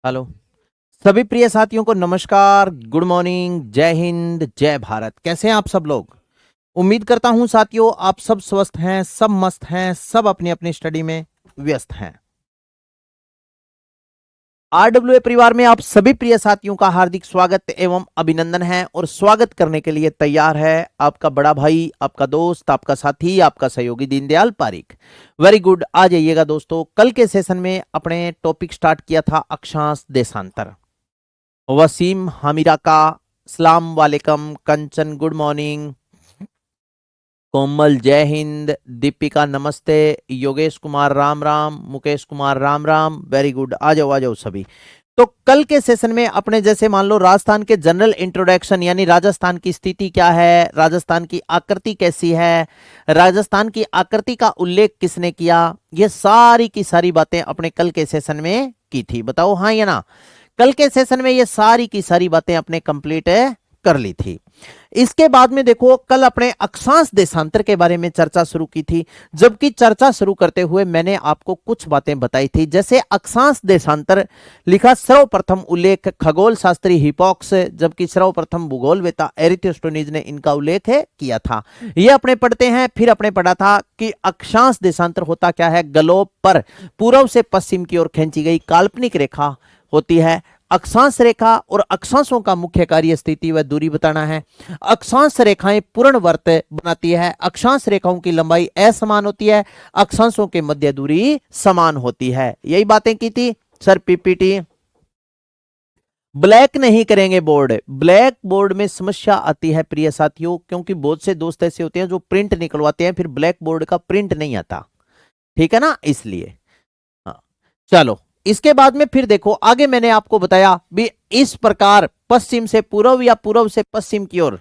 Hello. सभी प्रिय साथियों को नमस्कार, गुड मॉर्निंग, जय हिंद, जय भारत। कैसे हैं आप सब लोग? उम्मीद करता हूं साथियों आप सब स्वस्थ हैं, सब मस्त हैं, सब अपनी अपनी स्टडी में व्यस्त हैं। आरडब्ल्यूए परिवार में आप सभी प्रिय साथियों का हार्दिक स्वागत एवं अभिनंदन है और स्वागत करने के लिए तैयार है आपका बड़ा भाई, आपका दोस्त, आपका साथी, आपका सहयोगी दीनदयाल पारिक। Very good. आ जाइएगा दोस्तों। कल के सेशन में अपने टॉपिक स्टार्ट किया था अक्षांश देशांतर। वसीम हमीरा का सलाम वालेकुम, कंचन गुड मॉर्निंग, कोमल जय हिंद, दीपिका नमस्ते, योगेश कुमार राम राम, मुकेश कुमार राम राम। Very good. आ जाओ सभी। तो कल के सेशन में अपने जैसे मान लो राजस्थान के जनरल इंट्रोडक्शन यानी राजस्थान की स्थिति क्या है, राजस्थान की आकृति कैसी है, राजस्थान की आकृति का उल्लेख किसने किया, ये सारी की सारी बातें अपने कल के सेशन में की थी। बताओ हाँ या ना? कल के सेशन में ये सारी की सारी बातें अपने कंप्लीट कर ली थी। इसके बाद में देखो कल अपने अक्षांश देशांतर के बारे में चर्चा शुरू की थी। जबकि चर्चा शुरू करते हुए मैंने आपको कुछ बातें बताई थी, जैसे अक्षांश देशांतर लिखा सर्वप्रथम उल्लेख खगोल शास्त्री हिपॉक्स, जबकि सर्वप्रथम भूगोलवेता एरिस्टोनीज ने इनका उल्लेख किया था। ये अपने पढ़ते हैं। फिर अपने पढ़ा था कि अक्षांश देशांतर होता क्या है, ग्लोब पर पूर्व से पश्चिम की ओर खींची गई काल्पनिक रेखा होती है। अक्षांश रेखा और अक्षांशों का मुख्य कार्य स्थिति व दूरी बताना है। अक्षांश रेखाएं पूर्ण वर्त बनाती है। अक्षांश रेखाओं की लंबाई असमान होती है, अक्षांशों के मध्य दूरी समान होती है। यही बातें की थी सर। पीपीटी ब्लैक नहीं करेंगे बोर्ड। ब्लैक बोर्ड में समस्या आती है प्रिय साथियों, क्योंकि बहुत से दोस्त ऐसे होते हैं जो प्रिंट निकलवाते हैं, फिर ब्लैक बोर्ड का प्रिंट नहीं आता। ठीक है ना, इसलिए। हाँ, चलो। इसके बाद में फिर देखो आगे मैंने आपको बताया भी इस प्रकार पश्चिम से पूर्व या पूर्व से पश्चिम की ओर।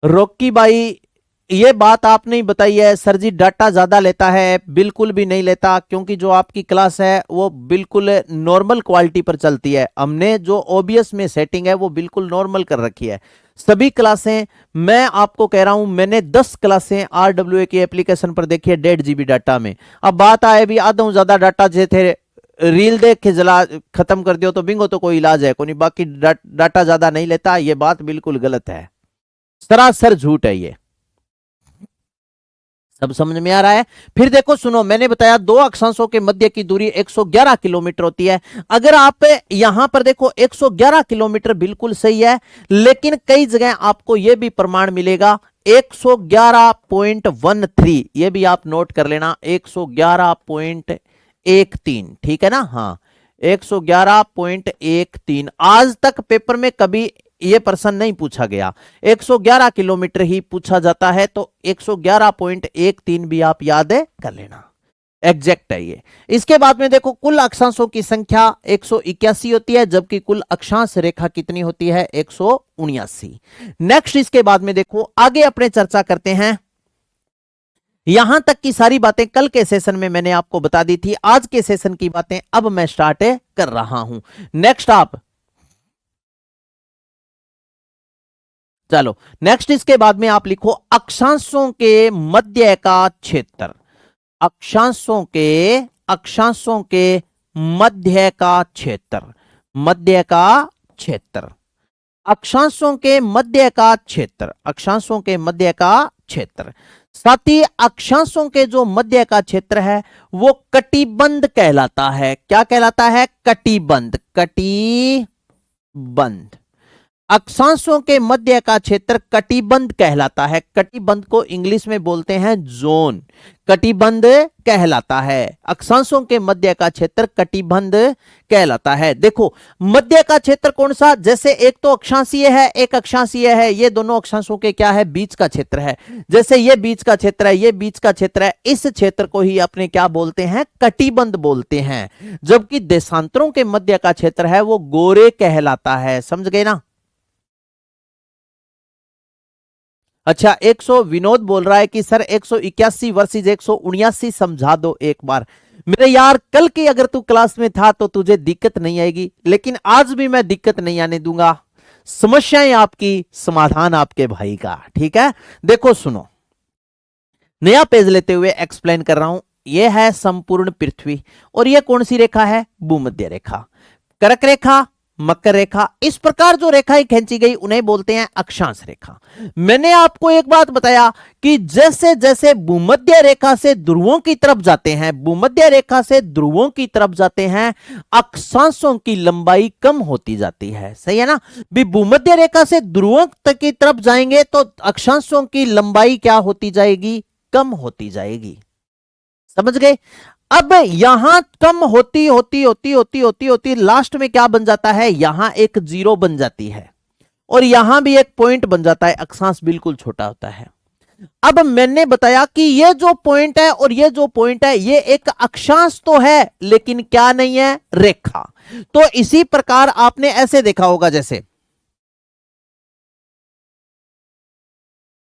रॉकी भाई, ये बात आपने ही बताई है सर जी, डाटा ज्यादा लेता है। बिल्कुल भी नहीं लेता, क्योंकि जो आपकी क्लास है वो बिल्कुल नॉर्मल क्वालिटी पर चलती है। हमने जो ओबीएस में सेटिंग है वो बिल्कुल नॉर्मल कर रखी है। सभी क्लासें, मैं आपको कह रहा हूं, मैंने 10 क्लासें आरडब्ल्यूए की एप्लीकेशन पर देखी है 1.5 GB डाटा में। अब बात आए भी आधा ज्यादा डाटा जे थे, रील देख के जला खत्म कर दियो तो बिंगो तो कोई इलाज है को नहीं। बाकी डाटा ज्यादा नहीं लेता, ये बात बिल्कुल गलत है, सरासर झूठ है ये। सब समझ में आ रहा है? फिर देखो सुनो, मैंने बताया दो अक्षांशों के मध्य की दूरी 111 किलोमीटर होती है। अगर आप यहां पर देखो 111 किलोमीटर बिल्कुल सही है, लेकिन कई जगह आपको यह भी प्रमाण मिलेगा 111.13। यह भी आप नोट कर लेना, 111.13। ठीक है ना? हाँ, 111.13। आज तक पेपर में कभी ये प्रश्न नहीं पूछा गया, 111 किलोमीटर ही पूछा जाता है। तो 111.13 भी आप याद कर लेना, एग्जैक्ट है ये। इसके बाद में देखो कुल अक्षांशों की संख्या 181 होती है, जबकि कुल अक्षांश रेखा कितनी होती है? 179। नेक्स्ट इसके बाद में देखो आगे अपने चर्चा करते हैं। यहां तक की सारी बातें कल के सेशन में मैंने आपको बता दी थी। आज के सेशन की बातें अब मैं स्टार्ट कर रहा हूं। नेक्स्ट आप चलो, नेक्स्ट इसके बाद में आप लिखो अक्षांशों के मध्य का क्षेत्र। अक्षांशों के मध्य का क्षेत्र, मध्य का क्षेत्र, अक्षांशों के मध्य का क्षेत्र, अक्षांशों के मध्य का क्षेत्र। साथ ही अक्षांशों के जो मध्य का क्षेत्र है वो कटिबंध कहलाता है। क्या कहलाता है? कटिबंध। कटिबंध। अक्षांशों के मध्य का क्षेत्र कटिबंध कहलाता है। कटिबंध को इंग्लिश में बोलते हैं जोन। कटिबंध कहलाता है। अक्षांशों के मध्य का क्षेत्र कटिबंध कहलाता है। देखो मध्य का क्षेत्र कौन सा? जैसे एक तो अक्षांशीय है, एक अक्षांशीय है। ये दोनों अक्षांशों के क्या है? बीच का क्षेत्र है। जैसे ये बीच का क्षेत्र है, ये बीच का क्षेत्र है। इस क्षेत्र को ही अपने क्या बोलते हैं? कटिबंध बोलते हैं। जबकि देशांतरों के मध्य का क्षेत्र है वो गोरे कहलाता है। समझ गए ना? अच्छा, 100 विनोद बोल रहा है कि सर 181 वर्सेस 179 समझा दो एक बार। मेरे यार कल की अगर तू क्लास में था तो तुझे दिक्कत नहीं आएगी, लेकिन आज भी मैं दिक्कत नहीं आने दूंगा। समस्याएं आपकी, समाधान आपके भाई का। ठीक है, देखो सुनो, नया पेज लेते हुए एक्सप्लेन कर रहा हूं। ये है संपूर्ण पृथ्वी और ये कौन सी रेखा है? भूमध्य रेखा, कर्क रेखा, मकर रेखा। इस प्रकार जो रेखाएं खींची गई उन्हें बोलते हैं अक्षांश रेखा। मैंने आपको एक बात बताया कि जैसे जैसे भूमध्य रेखा से ध्रुवों की तरफ जाते हैं, भूमध्य रेखा से ध्रुवों की तरफ जाते हैं, अक्षांशों की लंबाई कम होती जाती है। सही है ना? भी भूमध्य रेखा से ध्रुवों तक की तरफ जाएंगे तो अक्षांशों की लंबाई क्या होती जाएगी? कम होती जाएगी। समझ गए? अब यहां कम होती होती होती होती होती होती लास्ट में क्या बन जाता है? यहां एक जीरो बन जाती है और यहां भी एक पॉइंट बन जाता है। अक्षांश बिल्कुल छोटा होता है। अब मैंने बताया कि ये जो पॉइंट है और ये जो पॉइंट है ये एक अक्षांश तो है लेकिन क्या नहीं है? रेखा। तो इसी प्रकार आपने ऐसे देखा होगा, जैसे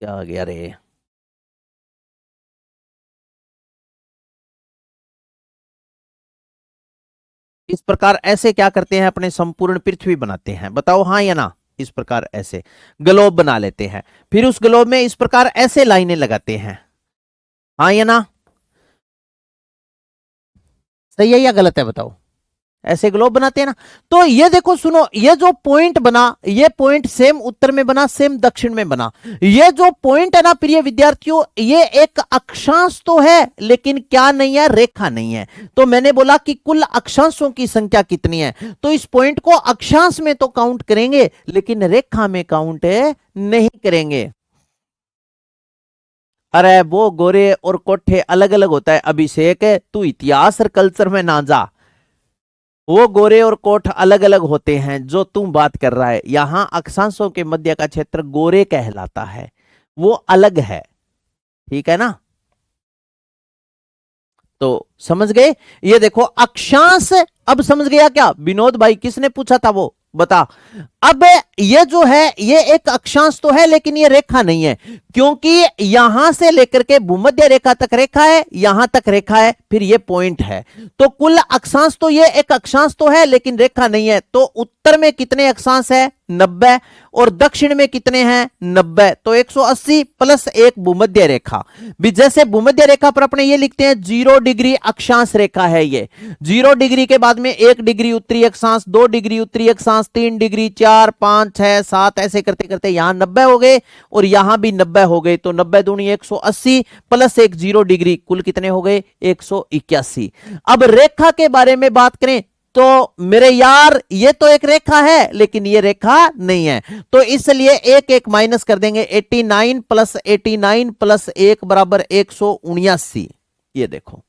क्या आ गया रे, इस प्रकार ऐसे क्या करते हैं? अपने संपूर्ण पृथ्वी बनाते हैं। बताओ हाँ या ना? इस प्रकार ऐसे ग्लोब बना लेते हैं, फिर उस ग्लोब में इस प्रकार ऐसे लाइनें लगाते हैं। हाँ या ना? सही है या गलत है? बताओ। ऐसे ग्लोब बनाते हैं ना। तो ये देखो, सुनो, ये जो पॉइंट बना, ये पॉइंट सेम उत्तर में बना, सेम दक्षिण में बना। ये जो पॉइंट है ना प्रिय विद्यार्थियों, ये एक अक्षांश तो है लेकिन क्या नहीं है? रेखा नहीं है। तो मैंने बोला कि कुल अक्षांशों की संख्या कितनी है, तो इस पॉइंट को अक्षांश में तो काउंट करेंगे लेकिन रेखा में काउंट नहीं करेंगे। अरे वो गोरे और कोठे अलग अलग होता है अभिषेक, तू इतिहास और कल्चर में ना जा। वो गोरे और कोठ अलग अलग होते हैं जो तुम बात कर रहा है। यहां अक्षांशों के मध्य का क्षेत्र गोरे कहलाता है, वो अलग है। ठीक है ना? तो समझ गए? ये देखो अक्षांश। अब समझ गया क्या विनोद भाई? किसने पूछा था वो बता। अब ये जो है ये एक अक्षांश तो है लेकिन ये रेखा नहीं है, क्योंकि यहां से लेकर के भूमध्य रेखा तक रेखा है, यहां तक रेखा है, फिर ये पॉइंट है। तो कुल अक्षांश तो ये एक अक्षांश तो है लेकिन रेखा नहीं है। तो उत्तर में कितने अक्षांश है? 90। और दक्षिण में कितने हैं? 90। तो 180 प्लस एक भूमध्य रेखा। भी जैसे भूमध्य रेखा पर अपने ये लिखते हैं 0 डिग्री अक्षांश रेखा है ये। 0 डिग्री के बाद में 1 डिग्री उत्तरी अक्षांश, 2 डिग्री उत्तरी अक्षांश, 3 डिग्री, 4, 5, 6, 7, ऐसे करते करते यहां 90 हो गए और यहां भी 90 हो गए। तो 90 दूनी 180 प्लस एक 0 डिग्री, कुल कितने हो गए? 181। अब रेखा के बारे में बात करें तो मेरे यार ये तो एक रेखा है लेकिन ये रेखा नहीं है, तो इसलिए एक एक माइनस कर देंगे। 89 प्लस 89 प्लस 1 बराबर 179। ये देखो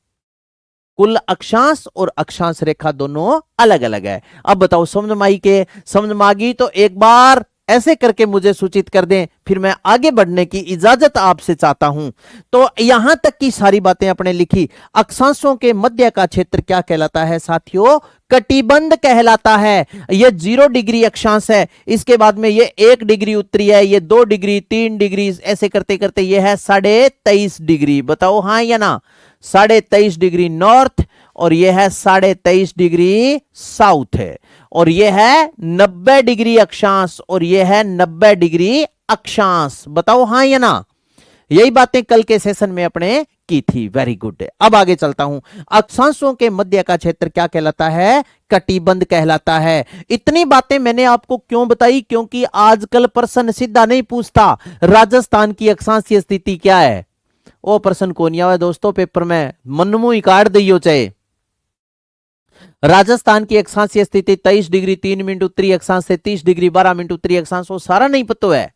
कुल अक्षांश और अक्षांश रेखा दोनों अलग अलग है। अब बताओ समझ में आई? के समझ में आ गई तो एक बार ऐसे करके मुझे सूचित कर दें, फिर मैं आगे बढ़ने की इजाजत आपसे चाहता हूं। तो यहां तक की सारी बातें आपने लिखी। अक्षांशों के मध्य का क्षेत्र क्या कहलाता है साथियों? कटिबंध कहलाता है। ये 0 डिग्री अक्षांश है, इसके बाद में ये 1 डिग्री उत्तरी है, ये 2 डिग्री, 3 डिग्री, ऐसे करते करते ये है 23.5 डिग्री। बताओ हाँ या ना? 23.5 डिग्री नॉर्थ और यह है 23.5 डिग्री साउथ है, और यह है 90 डिग्री अक्षांश और यह है 90 डिग्री अक्षांश। बताओ हाँ या ना? यही बातें कल के सेशन में अपने की थी। Very good. अब आगे चलता हूं। अक्षांशों के मध्य का क्षेत्र क्या कहलाता है? कटिबंध कहलाता है। इतनी बातें मैंने आपको क्यों बताई? क्योंकि आजकल प्रश्न सीधा नहीं पूछता राजस्थान की अक्षांशीय स्थिति क्या है। वो प्रश्न को नहीं आया दोस्तों पेपर में, मनमुही काट दियो चाहे। राजस्थान की अक्षांशीय स्थिति 23 डिग्री 3 मिनट उत्तरी अक्षांश से 30 डिग्री 12 मिनट उत्तरी अक्षांश, वो सारा नहीं पता है।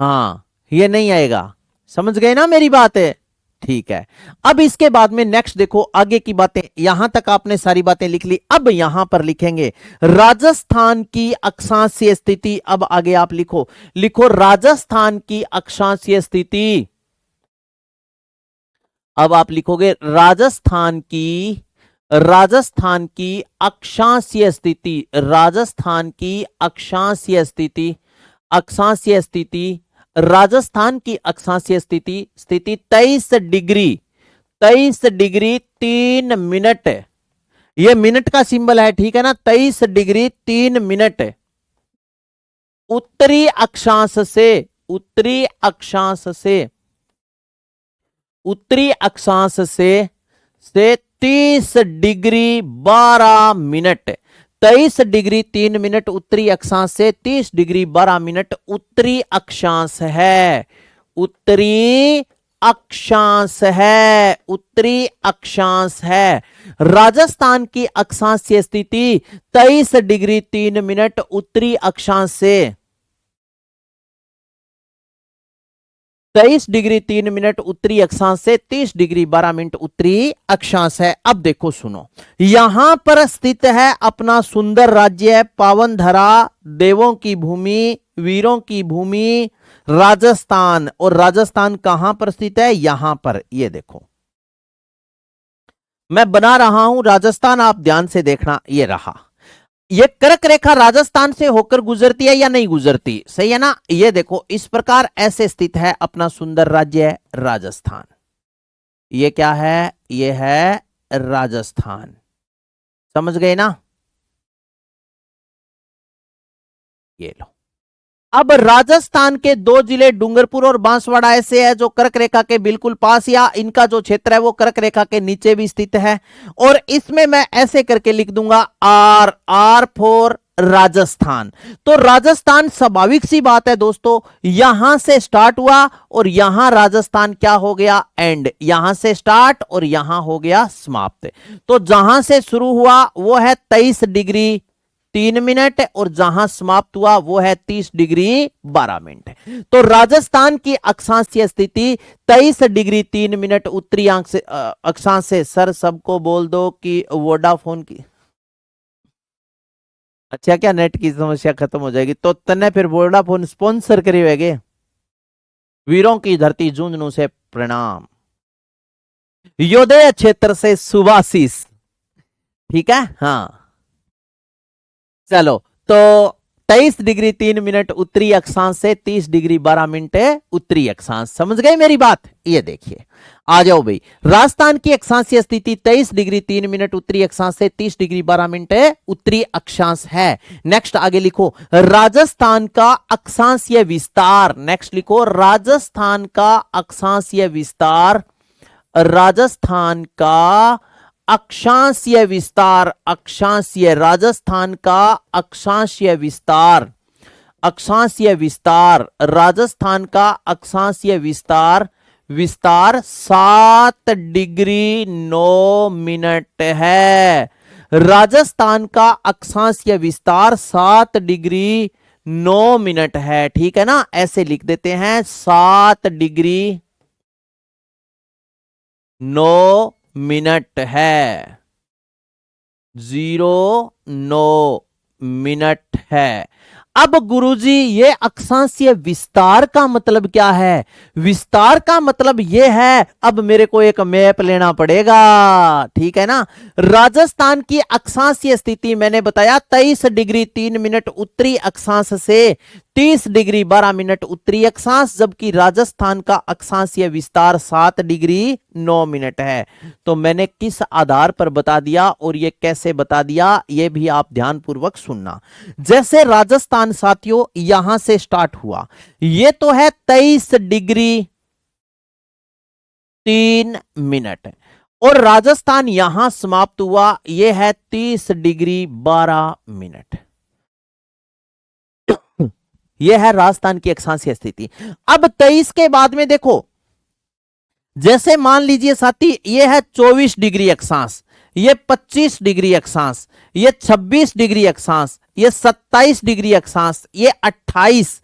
हाँ ये नहीं आएगा। समझ गए ना मेरी बात है? ठीक है। अब इसके बाद में नेक्स्ट देखो आगे की बातें। यहां तक आपने सारी बातें लिख ली। अब यहां पर लिखेंगे राजस्थान की अक्षांशीय स्थिति। अब आगे आप लिखो, लिखो राजस्थान की अक्षांशीय स्थिति। अब आप लिखोगे राजस्थान की अक्षांशीय स्थिति, राजस्थान की अक्षांशीय स्थिति, अक्षांशीय स्थिति, राजस्थान की अक्षांशीय स्थिति, स्थिति 23 डिग्री 3 मिनट। ये मिनट का सिंबल है, ठीक है ना? 23 डिग्री 3 मिनट उत्तरी अक्षांश से, उत्तरी अक्षांश से, उत्तरी अक्षांश से 30 डिग्री 12 मिनट, 23 डिग्री 3 मिनट उत्तरी अक्षांश से 30 डिग्री 12 मिनट उत्तरी अक्षांश है, उत्तरी अक्षांश है, उत्तरी अक्षांश है। राजस्थान की अक्षांशीय स्थिति 23 डिग्री 3 मिनट उत्तरी अक्षांश से 23 डिग्री 3 मिनट उत्तरी अक्षांश से 30 डिग्री 12 मिनट उत्तरी अक्षांश है। अब देखो सुनो, यहां पर स्थित है अपना सुंदर राज्य, पावन धरा, देवों की भूमि, वीरों की भूमि राजस्थान। और राजस्थान कहां पर स्थित है? यहां पर। ये देखो मैं बना रहा हूं राजस्थान, आप ध्यान से देखना। ये रहा, ये कर्क रेखा राजस्थान से होकर गुजरती है या नहीं गुजरती? सही है ना? ये देखो इस प्रकार ऐसे स्थित है अपना सुंदर राज्य राजस्थान। ये क्या है? ये है राजस्थान। समझ गए ना? ये लो। अब राजस्थान के दो जिले डूंगरपुर और बांसवाड़ा ऐसे है जो कर्क रेखा के बिल्कुल पास, या इनका जो क्षेत्र है वो कर्क रेखा के नीचे भी स्थित है। और इसमें मैं ऐसे करके लिख दूंगा आर फॉर राजस्थान। तो राजस्थान, स्वाभाविक सी बात है दोस्तों, यहां से स्टार्ट हुआ और यहां राजस्थान क्या हो गया? एंड। यहां से स्टार्ट और यहां हो गया समाप्त। तो जहां से शुरू हुआ वो है 23 डिग्री 3 मिनट और जहां समाप्त हुआ वो है 30 डिग्री 12 मिनट। तो राजस्थान की अक्षांशीय स्थिति 23 डिग्री 3 मिनट उत्तरी अक्षांश से। सर सबको बोल दो कि वोडाफोन की, अच्छा क्या नेट की समस्या खत्म हो जाएगी? तो तने फिर वोडाफोन स्पॉन्सर करी होगे। वीरों की धरती झुंझुनू से प्रणाम, योदय क्षेत्र से सुभाशीष। ठीक है, हाँ चलो। तो 23 डिग्री 3 मिनट उत्तरी अक्षांश से 30 डिग्री 12 मिनट उत्तरी अक्षांश। समझ गए मेरी बात? ये देखिए, आ जाओ भाई। राजस्थान की अक्षांशीय स्थिति 23 डिग्री 3 मिनट उत्तरी अक्षांश से 30 डिग्री 12 मिनट उत्तरी अक्षांश है। नेक्स्ट आगे लिखो, राजस्थान का अक्षांशीय विस्तार। नेक्स्ट लिखो, राजस्थान का अक्षांशीय विस्तार, राजस्थान का अक्षांशीय विस्तार, अक्षांशीय, राजस्थान का अक्षांशीय विस्तार, अक्षांशीय विस्तार, राजस्थान का अक्षांशीय विस्तार, विस्तार 7 डिग्री 9 मिनट है। राजस्थान का अक्षांशीय विस्तार 7 डिग्री 9 मिनट है। ठीक है ना? ऐसे लिख देते हैं, 7 डिग्री 9 मिनट है, 09 मिनट है। अब गुरुजी ये अक्षांशीय विस्तार का मतलब क्या है? विस्तार का मतलब ये है, अब मेरे को एक मैप लेना पड़ेगा। ठीक है ना? राजस्थान की अक्षांशीय स्थिति मैंने बताया 23 डिग्री 3 मिनट उत्तरी अक्षांश से 30 डिग्री 12 मिनट उत्तरी अक्षांश, जबकि राजस्थान का अक्षांशीय विस्तार 7 डिग्री 9 मिनट है। तो मैंने किस आधार पर बता दिया और ये कैसे बता दिया, ये भी आप ध्यानपूर्वक सुनना। जैसे राजस्थान साथियों यहां से स्टार्ट हुआ, ये तो है 23 डिग्री 3 मिनट, और राजस्थान यहां समाप्त हुआ, ये है 30 डिग्री 12 मिनट। यह है राजस्थान की अक्षांशीय स्थिति। अब 23 के बाद में देखो, जैसे मान लीजिए साथी ये है 24 डिग्री अक्षांश, ये 25 डिग्री अक्षांश, ये 26 डिग्री अक्षांश, ये 27 डिग्री अक्षांश, ये 28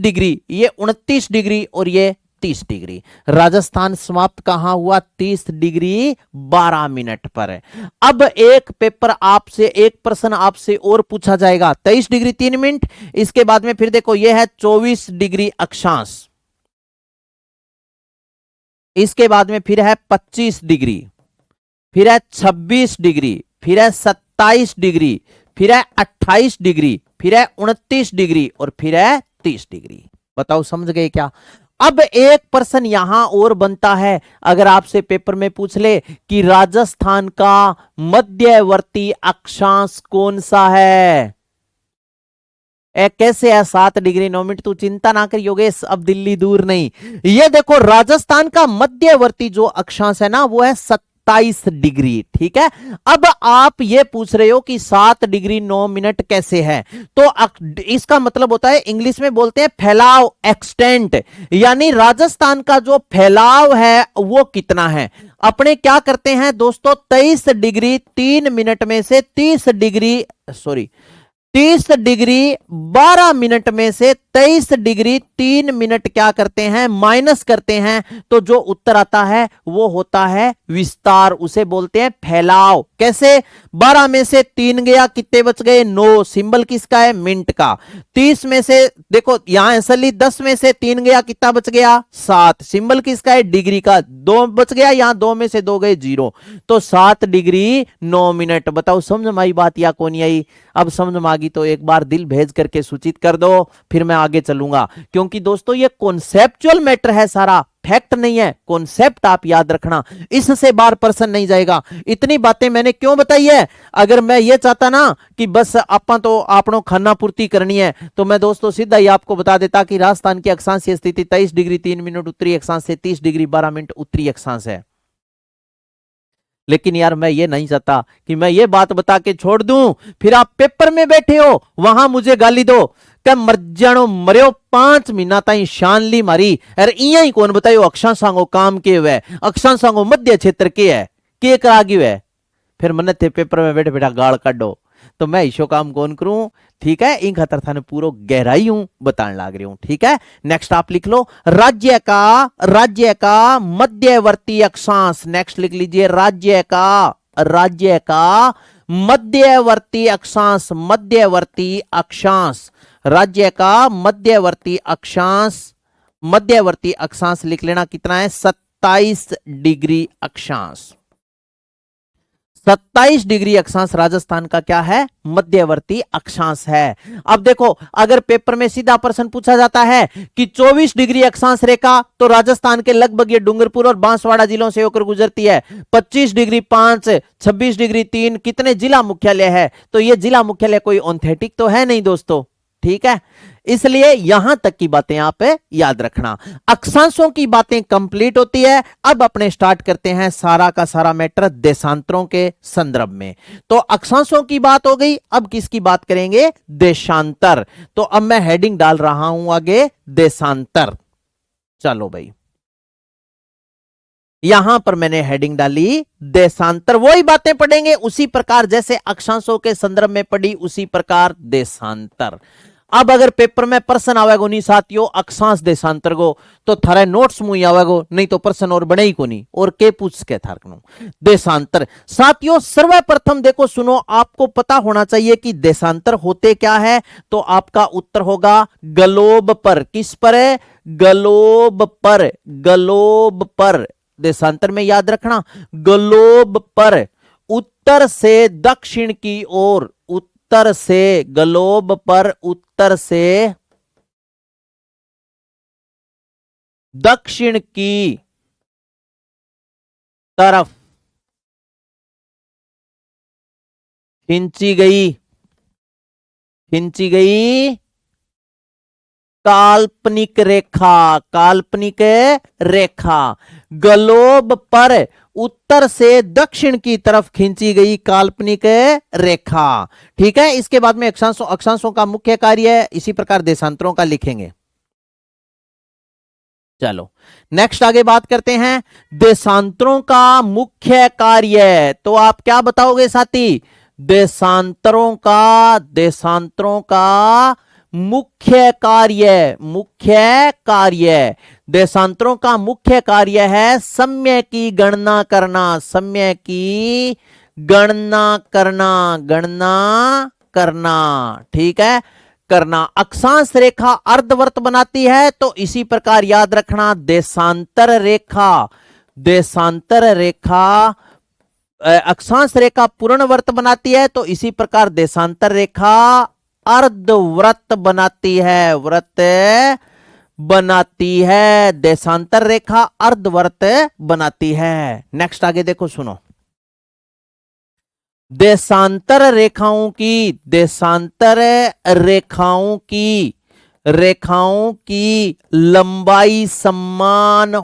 डिग्री, ये 29 डिग्री और ये 30 डिग्री। राजस्थान समाप्त कहां हुआ? 30 डिग्री 12 मिनट पर। अब एक पेपर आपसे, एक प्रश्न आपसे और पूछा जाएगा, 23 डिग्री 3 मिनट, इसके बाद में फिर देखो ये है 24 डिग्री अक्षांश, इसके बाद में फिर है 25 डिग्री, फिर है 26 डिग्री, फिर है 27 डिग्री, फिर है 28 डिग्री, फिर है 29 डिग्री और फिर है 30 डिग्री। बताओ समझ गए क्या? अब एक प्रश्न यहां और बनता है, अगर आपसे पेपर में पूछ ले कि राजस्थान का मध्यवर्ती अक्षांश कौन सा है? कैसे है 7 डिग्री 9 मिनट, तू चिंता ना कर योगेश, अब दिल्ली दूर नहीं। ये देखो राजस्थान का मध्यवर्ती जो अक्षांश है ना वो है 27 डिग्री, ठीक है। अब आप ये पूछ रहे हो कि 7 डिग्री 9 मिनट कैसे है, तो इसका मतलब होता है, इंग्लिश में बोलते हैं फैलाव, एक्सटेंट, यानी राजस्थान का जो फैलाव है वो कितना है। अपने क्या करते हैं दोस्तों, 23 डिग्री 3 मिनट में से 30 डिग्री 12 मिनट में से 23 डिग्री 3 मिनट क्या करते हैं, माइनस करते हैं, तो जो उत्तर आता है वो होता है विस्तार, उसे बोलते हैं फैलाव। कैसे, 12 में से 3 गया, कितने बच गए 9, सिंबल किसका है, मिनट का। 30 में से देखो यहां असली 10 में से 3 गया, कितना बच गया 7, सिंबल किसका है, डिग्री का, 2 बच गया, यहां 2 में से 2 गए 0, तो 7 डिग्री 9 मिनट। बताओ समझ में आई बात या कौन आई? अब समझ में आ गई तो एक बार दिल भेज करके सूचित कर दो, फिर मैं आगे चलूंगा, क्योंकि दोस्तों ये कॉन्सेप्चुअल मैटर है, सारा फैक्ट नहीं है, कॉन्सेप्ट आप याद रखना, इससे बार पर्सन नहीं जाएगा। इतनी बातें मैंने क्यों बताई है, अगर मैं ये चाहता ना कि बस आपा तो आपनों खाना पूर्ति करनी है, तो मैं दोस्तों सीधा ही आपको बता देता कि राजस्थान की अक्षांशीय स्थिति 23 डिग्री 3 मिनट उत्तरी अक्षांश से 30 डिग्री 12 मिनट उत्तरी अक्षांश है। लेकिन यार मैं ये नहीं चाहता कि मैं ये बात बता के छोड़ दूं, फिर आप पेपर में बैठे हो वहां मुझे गाली दो कि मर जानो मरियो 5 महीना ताई शान ली मारी, अरे इया ही कौन बतायो अक्षांशांगो काम के हुए, अक्षांशांगो मध्य क्षेत्र के है, के करा गयो है, फिर मन थे पेपर में बैठे बैठा गाल काटो, तो मैं ईशो काम कौन करूं, ठीक है। इन खतर थाने पूरा गहराई हूं बताने लाग रही हूं, ठीक है। नेक्स्ट आप लिख लो राज्य का मध्यवर्ती अक्षांश, नेक्स्ट लिख लीजिए राज्य का मध्यवर्ती अक्षांश, राज्य का मध्यवर्ती अक्षांश लिख लेना, कितना है 27 डिग्री अक्षांश। 27 डिग्री अक्षांश राजस्थान का क्या है, मध्यवर्ती अक्षांश है। अब देखो अगर पेपर में सीधा प्रश्न पूछा जाता है कि 24 डिग्री अक्षांश रेखा तो राजस्थान के लगभग ये डूंगरपुर और बांसवाड़ा जिलों से होकर गुजरती है, 25 डिग्री 5, 26 डिग्री 3 कितने जिला मुख्यालय है, तो ये जिला मुख्यालय कोई ऑथेंटिक तो है नहीं दोस्तों, ठीक है। इसलिए यहां तक की बातें आप याद रखना, अक्षांशों की बातें कंप्लीट होती है। अब अपने स्टार्ट करते हैं सारा का सारा मैटर देशांतरों के संदर्भ में। तो अक्षांशों की बात हो गई, अब किसकी बात करेंगे, देशांतर। तो अब मैं हेडिंग डाल रहा हूं आगे देशांतर, चलो भाई यहां पर मैंने हेडिंग डाली देशांतर, वही बातें पढ़ेंगे उसी प्रकार जैसे अक्षांशों के संदर्भ में पढ़ी उसी प्रकार देशांतर। अब अगर पेपर में प्रश्न आवेगो नहीं साथियों अक्षांश देशांतर को, तो थारे नोट्स मुई आवेगो, नहीं तो प्रश्न और बने ही को नहीं, और के पूछ के थारकनो देशांतर। साथियों सर्वप्रथम देखो सुनो, आपको पता होना चाहिए कि देशांतर होते क्या है, तो आपका उत्तर होगा ग्लोब पर। किस पर है, ग्लोब पर देशांतर में याद रखना, ग्लोब पर उत्तर से दक्षिण की ओर, उत्तर से ग्लोब पर उत्तर से दक्षिण की तरफ खींची गई काल्पनिक रेखा, ग्लोब पर उत्तर से दक्षिण की तरफ खींची गई काल्पनिक रेखा, ठीक है। इसके बाद में अक्षांशों का मुख्य कार्य है, इसी प्रकार देशांतरों का लिखेंगे। चलो नेक्स्ट आगे बात करते हैं देशांतरों का मुख्य कार्य। तो आप क्या बताओगे साथी, देशांतरों का मुख्य कार्य, देशांतरों का मुख्य कार्य है समय की गणना करना, ठीक है, करना। अक्षांश रेखा अर्धवृत्त बनाती है, तो इसी प्रकार याद रखना देशांतर रेखा अक्षांश रेखा पूर्णवर्त बनाती है, तो इसी प्रकार देशांतर रेखा अर्धवृत्त बनाती है, देशांतर रेखा अर्धवृत्त बनाती है। नेक्स्ट आगे देखो सुनो, देशांतर रेखाओं की लंबाई समान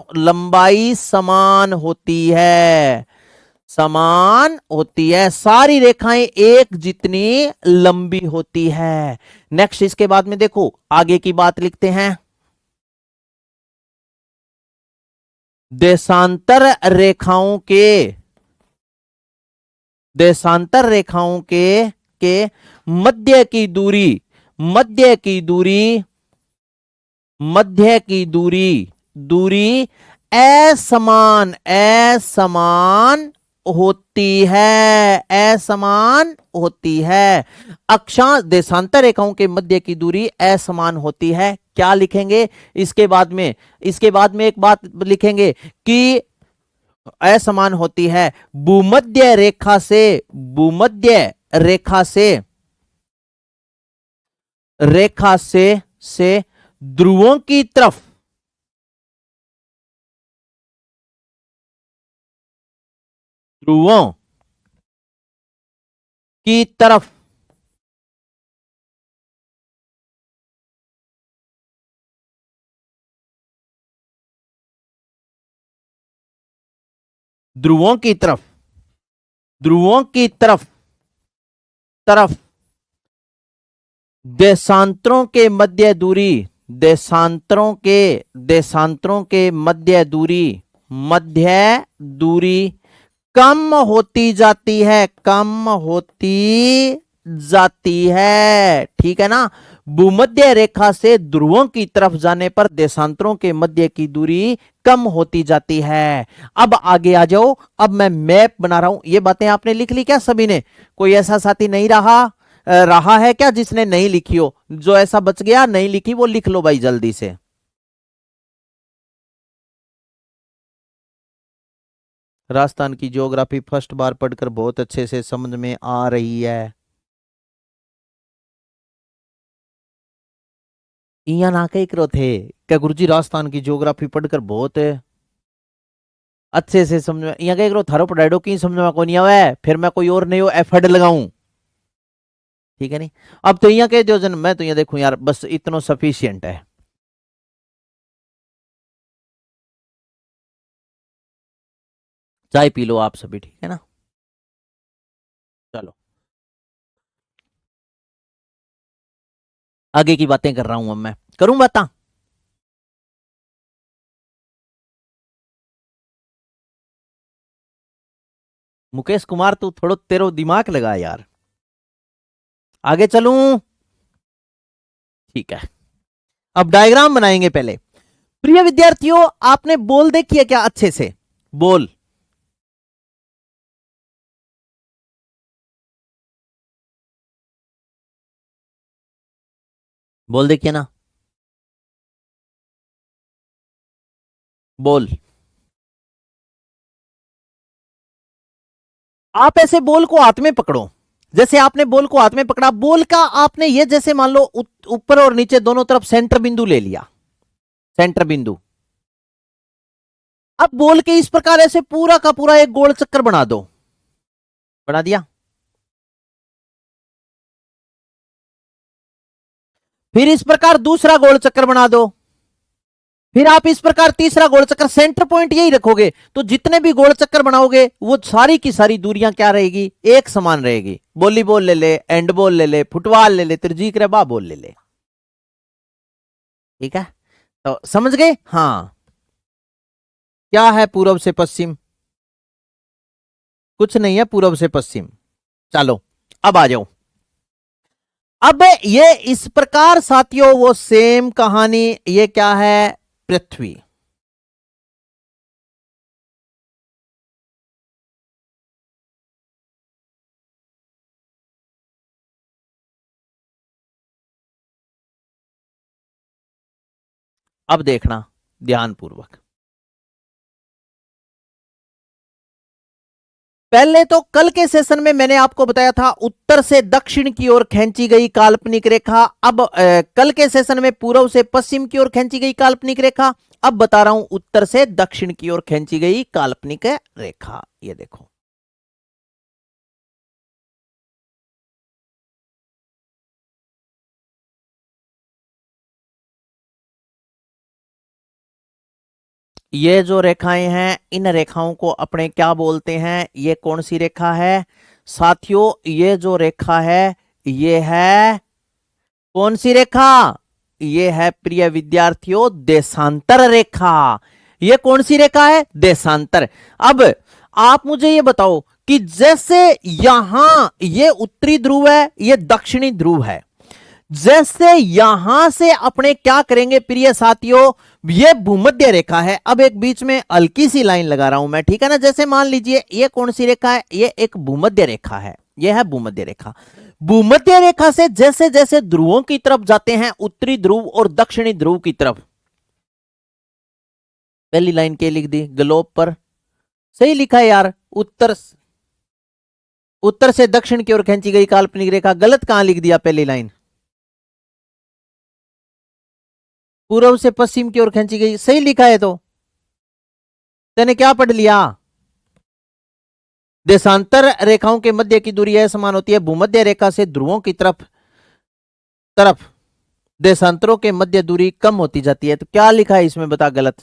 होती है, सारी रेखाएं एक जितनी लंबी होती है। नेक्स्ट इसके बाद में देखो आगे की बात लिखते हैं। देशांतर रेखाओं के मध्य की दूरी असमान होती है। अक्षांश देशांतर रेखाओं के मध्य की दूरी असमान होती है। क्या लिखेंगे इसके बाद में एक बात लिखेंगे कि असमान होती है। भूमध्य रेखा से ध्रुवों की तरफ ध्रुवों की तरफ ध्रुवों की तरफ देशांतरों के मध्य दूरी कम होती जाती है। ठीक है ना। भूमध्य रेखा से ध्रुवों की तरफ जाने पर देशांतरों के मध्य की दूरी कम होती जाती है। अब आगे आ जाओ। अब मैं मैप बना रहा हूं। ये बातें आपने लिख ली क्या सभी ने? कोई ऐसा साथी नहीं रहा है क्या जिसने नहीं लिखी हो? जो ऐसा बच गया नहीं लिखी वो लिख लो भाई जल्दी से। राजस्थान की ज्योग्राफी फर्स्ट बार पढ़कर बहुत अच्छे से समझ में आ रही है। इया ना कही करो थे क्या गुरुजी राजस्थान की ज्योग्राफी पढ़कर बहुत अच्छे से समझ में इया कही करो थारो पढ़ाइडो की समझ में को नहीं आवे फिर मैं कोई और नहीं हो एफर्ट लगाऊं। ठीक है नहीं। अब तो इया कह दो जन मैं तो यहाँ देखूं यार बस इतना सफिशियंट है। चाय पी लो आप सभी। ठीक है ना। चलो आगे की बातें कर रहा हूं। अब मैं करूं बता। मुकेश कुमार तू थोड़ा तेरो दिमाग लगा यार। आगे चलूं। ठीक है। अब डायग्राम बनाएंगे पहले। प्रिय विद्यार्थियों आपने बोल देखी है क्या अच्छे से? बोल बोल देखिए ना। बोल। आप ऐसे बोल को हाथ में पकड़ो। जैसे आपने बोल को हाथ में पकड़ा बोल का आपने ये जैसे मान लो ऊपर और नीचे दोनों तरफ सेंटर बिंदु ले लिया। सेंटर बिंदु। अब बोल के इस प्रकार ऐसे पूरा का पूरा एक गोल चक्कर बना दो। बना दिया। फिर इस प्रकार दूसरा गोल चक्कर बना दो। फिर आप इस प्रकार तीसरा गोल चक्कर सेंटर पॉइंट यही रखोगे तो जितने भी गोल चक्कर बनाओगे वो सारी की सारी दूरियां क्या रहेगी? एक समान रहेगी। वॉलीबॉल ले ले, एंडबॉल ले ले, फुटबॉल ले ले, त्रिजीक रेबा बॉल ले ले। ठीक है। तो समझ गए? हाँ। क्या है पूर्व से पश्चिम? कुछ नहीं है पूर्व से पश्चिम। चलो अब आ जाओ। अब ये इस प्रकार साथियों वो सेम कहानी। ये क्या है? पृथ्वी। अब देखना ध्यानपूर्वक। पहले तो कल के सेशन में मैंने आपको बताया था उत्तर से दक्षिण की ओर खींची गई काल्पनिक रेखा। अब कल के सेशन में पूर्व से पश्चिम की ओर खींची गई काल्पनिक रेखा। अब बता रहा हूं उत्तर से दक्षिण की ओर खींची गई काल्पनिक रेखा। ये देखो ये जो रेखाएं हैं इन रेखाओं को अपने क्या बोलते हैं? ये कौन सी रेखा है साथियों? ये जो रेखा है ये है कौन सी रेखा? ये है प्रिय विद्यार्थियों देशांतर रेखा। ये कौन सी रेखा है? देशांतर। अब आप मुझे ये बताओ कि जैसे यहां ये उत्तरी ध्रुव है, ये दक्षिणी ध्रुव है, जैसे यहां से अपने क्या करेंगे प्रिय साथियों? ये भूमध्य रेखा है। अब एक बीच में हल्की सी लाइन लगा रहा हूं मैं, ठीक है ना? जैसे मान लीजिए ये कौन सी रेखा है? ये एक भूमध्य रेखा है, ये है भूमध्य रेखा। भूमध्य रेखा से जैसे जैसे ध्रुवों की तरफ जाते हैं, उत्तरी ध्रुव और दक्षिणी ध्रुव की तरफ, पहली लाइन के लिख दी ग्लोब पर, सही लिखा है यार। उत्तर से दक्षिण की ओर खींची गई काल्पनिक रेखा, गलत कहां लिख दिया पहली लाइन? पूर्व से पश्चिम की ओर खींची गई, सही लिखा है। तो तेने क्या पढ़ लिया? देशांतर रेखाओं के मध्य की दूरी है समान होती है भूमध्य रेखा से ध्रुवों की तरफ तरफ देशांतरों के मध्य दूरी कम होती जाती है। तो क्या लिखा है इसमें, बता गलत?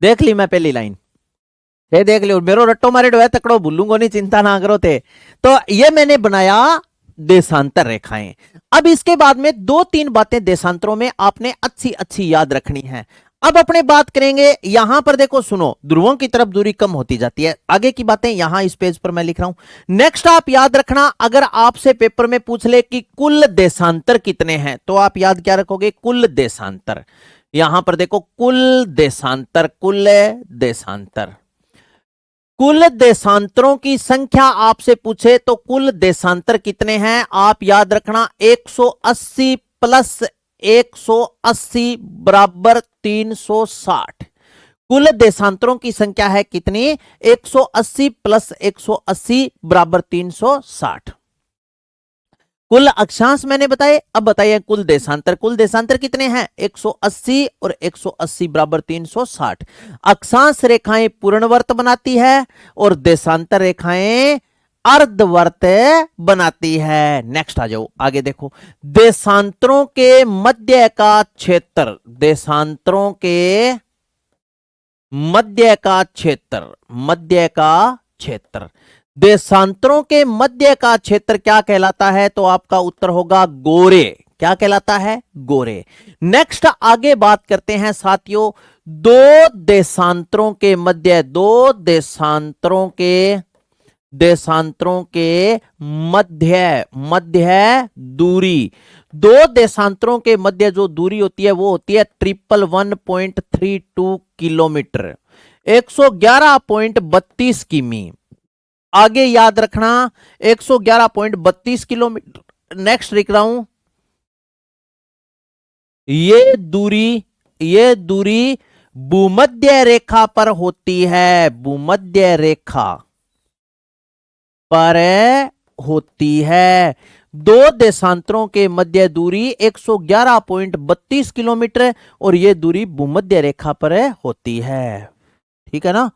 देख ली मैं पहली लाइन, ये देख लियो। मेरो रट्टो मारे डो है तकड़ो, भूलूंगा नहीं, चिंता ना करो थे। तो ये मैंने बनाया देशांतर रेखाएं। अब इसके बाद में दो तीन बातें देशांतरों में आपने अच्छी अच्छी याद रखनी है। अब अपने बात करेंगे यहां पर, देखो सुनो, ध्रुवों की तरफ दूरी कम होती जाती है, आगे की बातें यहां इस पेज पर मैं लिख रहा हूं। नेक्स्ट आप याद रखना, अगर आपसे पेपर में पूछ ले कि कुल देशांतर कितने हैं, तो आप याद क्या रखोगे? कुल देशांतर। यहां पर देखो कुल देशांतर, कुल देशांतर, कुल देशांतरों की संख्या आपसे पूछे तो कुल देशांतर कितने हैं? आप याद रखना 180 प्लस 180 बराबर 360। कुल देशांतरों की संख्या है कितनी? 180 प्लस 180 बराबर 360। कुल अक्षांश मैंने बताए, अब बताइए कुल देशांतर। कुल देशांतर कितने हैं? 180 और 180 बराबर 360। अक्षांश रेखाएं पूर्णवर्त बनाती है और देशांतर रेखाएं अर्धवर्त बनाती है। नेक्स्ट आ जाओ, आगे देखो। देशांतरों के मध्य का क्षेत्र, देशांतरों के मध्य का क्षेत्र, मध्य का क्षेत्र, देशांतरों के मध्य का क्षेत्र क्या कहलाता है? तो आपका उत्तर होगा गोरे। क्या कहलाता है? गोरे। नेक्स्ट आगे बात करते हैं साथियों, दो देशांतरों के मध्य, देशांतरों के मध्य दूरी, दो देशांतरों के मध्य जो दूरी होती है वो होती है 111.32 किलोमीटर, 111.32 किमी। आगे याद रखना 111.32 किलोमीटर। नेक्स्ट लिख रहा हूं, ये दूरी भूमध्य रेखा पर होती है, भूमध्य रेखा पर होती है। दो देशांतरों के मध्य दूरी 111.32 किलोमीटर और यह दूरी भूमध्य रेखा पर होती है। ठीक है ना?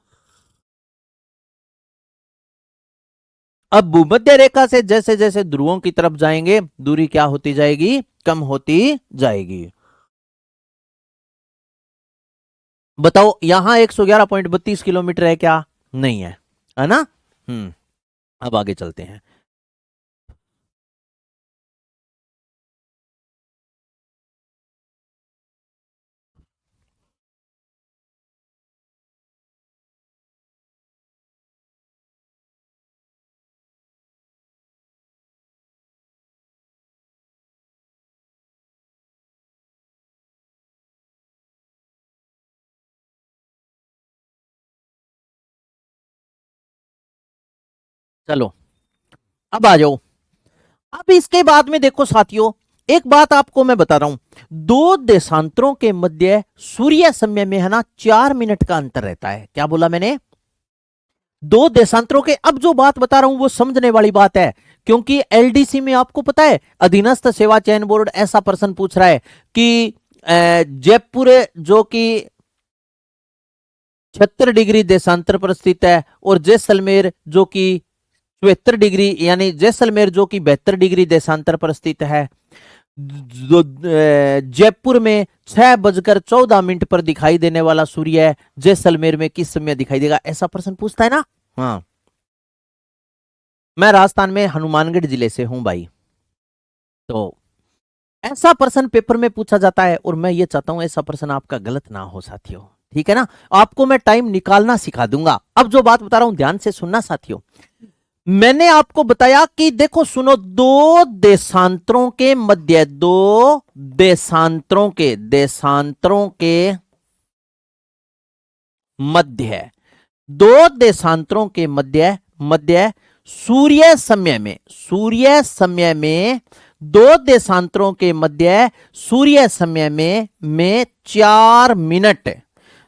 अब भूमध्य रेखा से जैसे जैसे ध्रुवों की तरफ जाएंगे दूरी क्या होती जाएगी? कम होती जाएगी। बताओ यहां 111.32 किलोमीटर है क्या? नहीं है ना? अब आगे चलते हैं। चलो अब आ जाओ। अब इसके बाद में देखो साथियों, एक बात आपको मैं बता रहा हूं, दो देशांतरों के मध्य सूर्य समय में है ना 4 मिनट का अंतर रहता है। क्या बोला मैंने? दो देशांतरों के, अब जो बात बता रहा हूं वो समझने वाली बात है, क्योंकि एलडीसी में आपको पता है अधीनस्थ सेवा चयन बोर्ड ऐसा प्रश्न पूछ रहा है कि जयपुर जो कि 76 डिग्री देशांतर पर स्थित है और जैसलमेर जो कि 74 डिग्री यानी जैसलमेर जो कि 72 डिग्री देशांतर पर स्थित है। जयपुर में 6:14 पर दिखाई देने वाला सूर्य जैसलमेर में किस समय दिखाई देगा, ऐसा प्रश्न पूछता है ना। हाँ, मैं राजस्थान में हनुमानगढ़ जिले से हूं भाई, तो ऐसा प्रश्न पेपर में पूछा जाता है और मैं ये चाहता हूं ऐसा प्रश्न आपका गलत ना हो साथियों, ठीक है ना। आपको मैं टाइम निकालना सिखा दूंगा। अब जो बात बता रहा हूं ध्यान से सुनना साथियों। मैंने आपको बताया कि देखो सुनो, दो देशांतरों के मध्य, दो देशांतरों के मध्य, दो देशांतरों के मध्य सूर्य समय में दो देशांतरों के मध्य सूर्य समय में 4 मिनट,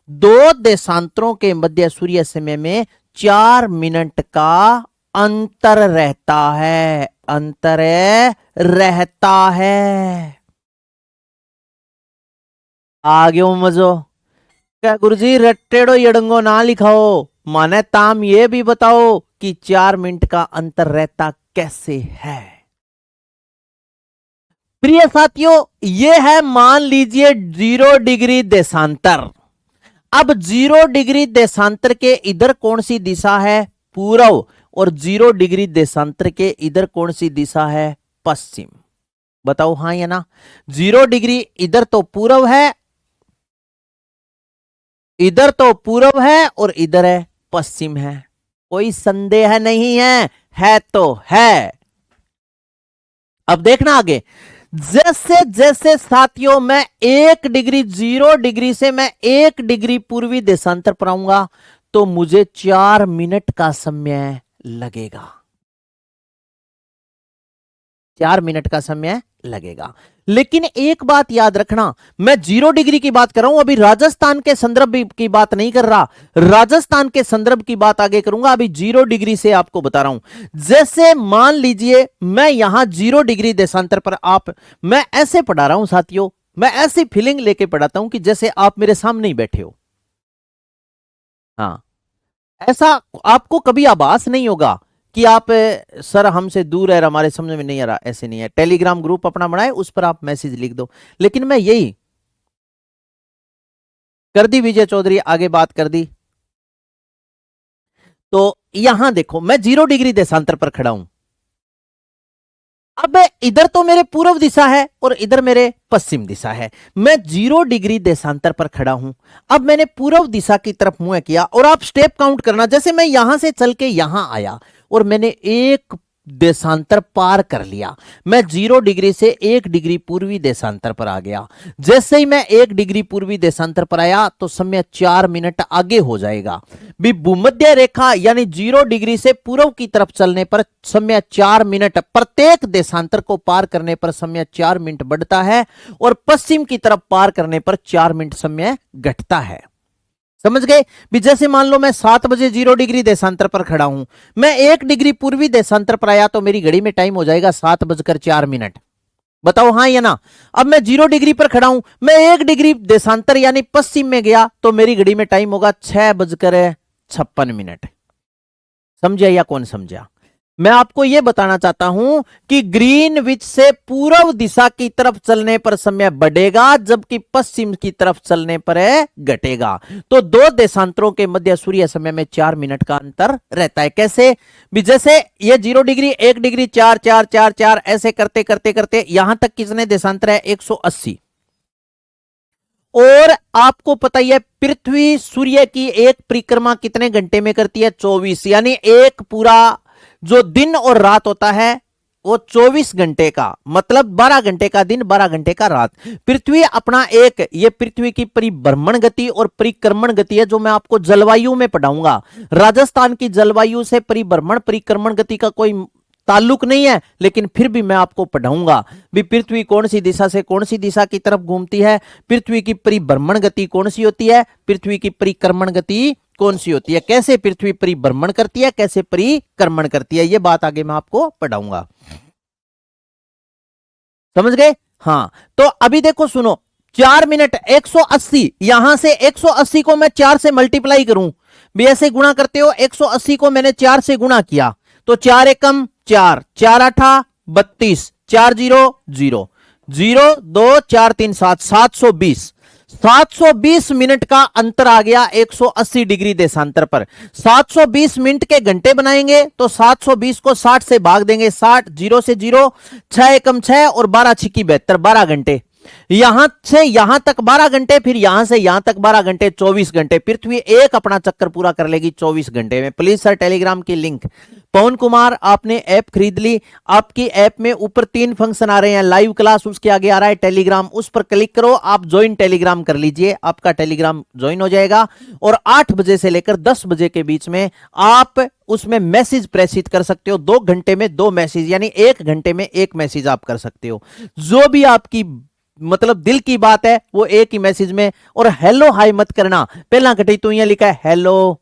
दो देशांतरों के मध्य सूर्य समय में 4 मिनट का अंतर रहता है, अंतर रहता है। आगे मजो क्या गुरुजी, रट्टेड़ो यड़ंगो ना लिखाओ, माने ताम ये भी बताओ कि 4 मिनट का अंतर रहता कैसे है। प्रिय साथियों, ये है मान लीजिए 0 डिग्री देशांतर। अब 0 डिग्री देशांतर के इधर कौन सी दिशा है, पूर्व, और 0 डिग्री देशांतर के इधर कौन सी दिशा है, पश्चिम। बताओ हाँ या ना। 0 डिग्री इधर तो पूर्व है, इधर तो पूर्व है और इधर है पश्चिम है, कोई संदेह नहीं है तो है। अब देखना आगे, जैसे जैसे साथियों मैं 1 डिग्री 0 डिग्री से मैं 1 डिग्री पूर्वी देशांतर पर आऊंगा तो मुझे 4 मिनट का समय लगेगा, 4 मिनट का समय लगेगा। लेकिन एक बात याद रखना, मैं 0 डिग्री की बात कर रहा हूं, अभी राजस्थान के संदर्भ की बात नहीं कर रहा, राजस्थान के संदर्भ की बात आगे करूंगा, अभी 0 डिग्री से आपको बता रहा हूं। जैसे मान लीजिए मैं यहां 0 डिग्री देशांतर पर मैं ऐसे पढ़ा रहा हूं साथियों, मैं ऐसी फीलिंग लेके पढ़ाता हूं कि जैसे आप मेरे सामने ही बैठे हो। हाँ, ऐसा आपको कभी आभास नहीं होगा कि आप सर हमसे दूर है, हमारे समझ में नहीं आ रहा, ऐसे नहीं है। टेलीग्राम ग्रुप अपना बनाए, उस पर आप मैसेज लिख दो। लेकिन मैं यही कर दी, विजय चौधरी आगे बात कर दी। तो यहां देखो मैं 0 डिग्री देशांतर पर खड़ा हूं। अब इधर तो मेरे पूर्व दिशा है और इधर मेरे पश्चिम दिशा है। मैं 0 डिग्री देशांतर पर खड़ा हूं। अब मैंने पूर्व दिशा की तरफ मुंह किया और आप स्टेप काउंट करना, जैसे मैं यहां से चल के यहां आया और मैंने 1 देशांतर पार कर लिया, मैं 0 डिग्री से 1 डिग्री पूर्वी देशांतर पर आ गया। जैसे ही मैं 1 डिग्री पूर्वी देशांतर पर आया तो समय 4 मिनट आगे हो जाएगा। भी भूमध्य रेखा यानी 0 डिग्री से पूर्व की तरफ चलने पर समय 4 मिनट, प्रत्येक देशांतर को पार करने पर समय 4 मिनट बढ़ता है और पश्चिम की तरफ पार करने पर 4 मिनट समय घटता है। समझ गए भी। जैसे मान लो मैं 7 बजे 0 डिग्री देशांतर पर खड़ा हूं, मैं 1 डिग्री पूर्वी देशांतर पर आया तो मेरी घड़ी में टाइम हो जाएगा 7:04। बताओ हाँ या ना। अब मैं 0 डिग्री पर खड़ा हूं, मैं 1 डिग्री देशांतर यानी पश्चिम में गया तो मेरी घड़ी में टाइम होगा 6:56। समझा या कौन समझा। मैं आपको यह बताना चाहता हूं कि ग्रीनविच से पूर्व दिशा की तरफ चलने पर समय बढ़ेगा जबकि पश्चिम की तरफ चलने पर घटेगा। तो दो देशांतरों के मध्य सूर्य समय में 4 मिनट का अंतर रहता है। कैसे भी, जैसे ये 0 डिग्री 1 डिग्री 4 4 4 4 ऐसे करते करते करते यहां तक कितने देशांतर है 180। और आपको पता ही है पृथ्वी सूर्य की एक परिक्रमा कितने घंटे में करती है 24, यानी एक पूरा जो दिन और रात होता है वो 24 घंटे का, मतलब 12 घंटे का दिन 12 घंटे का रात। पृथ्वी अपना एक, ये पृथ्वी की परिभ्रमण गति और परिक्रमण गति है जो मैं आपको जलवायु में पढ़ाऊंगा। राजस्थान की जलवायु से परिभ्रमण परिक्रमण गति का कोई ताल्लुक नहीं है, लेकिन फिर भी मैं आपको पढ़ाऊंगा भी पृथ्वी कौन सी दिशा से कौन सी दिशा की तरफ घूमती है, पृथ्वी की परिभ्रमण गति कौन सी होती है, पृथ्वी की परिक्रमण गति कौन सी होती है, कैसे पृथ्वी परिभ्रमण करती है, कैसे परिक्रमण करती है, यह बात आगे मैं आपको पढ़ाऊंगा। समझ गए। हाँ, तो अभी देखो सुनो, 4 मिनट 180, यहां से 180 को मैं 4 से मल्टीप्लाई करूं भी, ऐसे गुणा करते हो 180 को मैंने 4 से गुणा किया तो 4 एकम 4, 4 आठा 32, 4 जीरो 0, 0 2 4 3 7, 720, 720 मिनट का अंतर आ गया 180 डिग्री देशांतर पर। 720 मिनट के घंटे बनाएंगे तो 720 को 60 से भाग देंगे, 60, 0 से 0, 6 एकम 6 और 12 छिकी 72, 12 घंटे। यहां से यहां तक 12 घंटे, फिर यहां से यहां तक 12 घंटे, 24 घंटे। पृथ्वी एक अपना चक्कर पूरा कर लेगी 24 घंटे में। प्लीज सर टेलीग्राम की लिंक। पवन कुमार आपने ऐप खरीद ली, आपकी ऐप में ऊपर 3 फंक्शन आ रहे हैं, लाइव क्लास, उसके आगे आ रहा है टेलीग्राम, उस पर क्लिक करो, आप ज्वाइन टेलीग्राम कर लीजिए, आपका टेलीग्राम ज्वाइन हो जाएगा। और 8 बजे से लेकर 10 बजे के बीच में आप उसमें मैसेज प्रेषित कर सकते हो। 2 घंटे में 2 मैसेज, यानी 1 घंटे में 1 मैसेज आप कर सकते हो। जो भी आपकी मतलब दिल की बात है वो एक ही मैसेज में। और हेलो हाय मत करना, पहला घटे तो यहां लिखा है हेलो,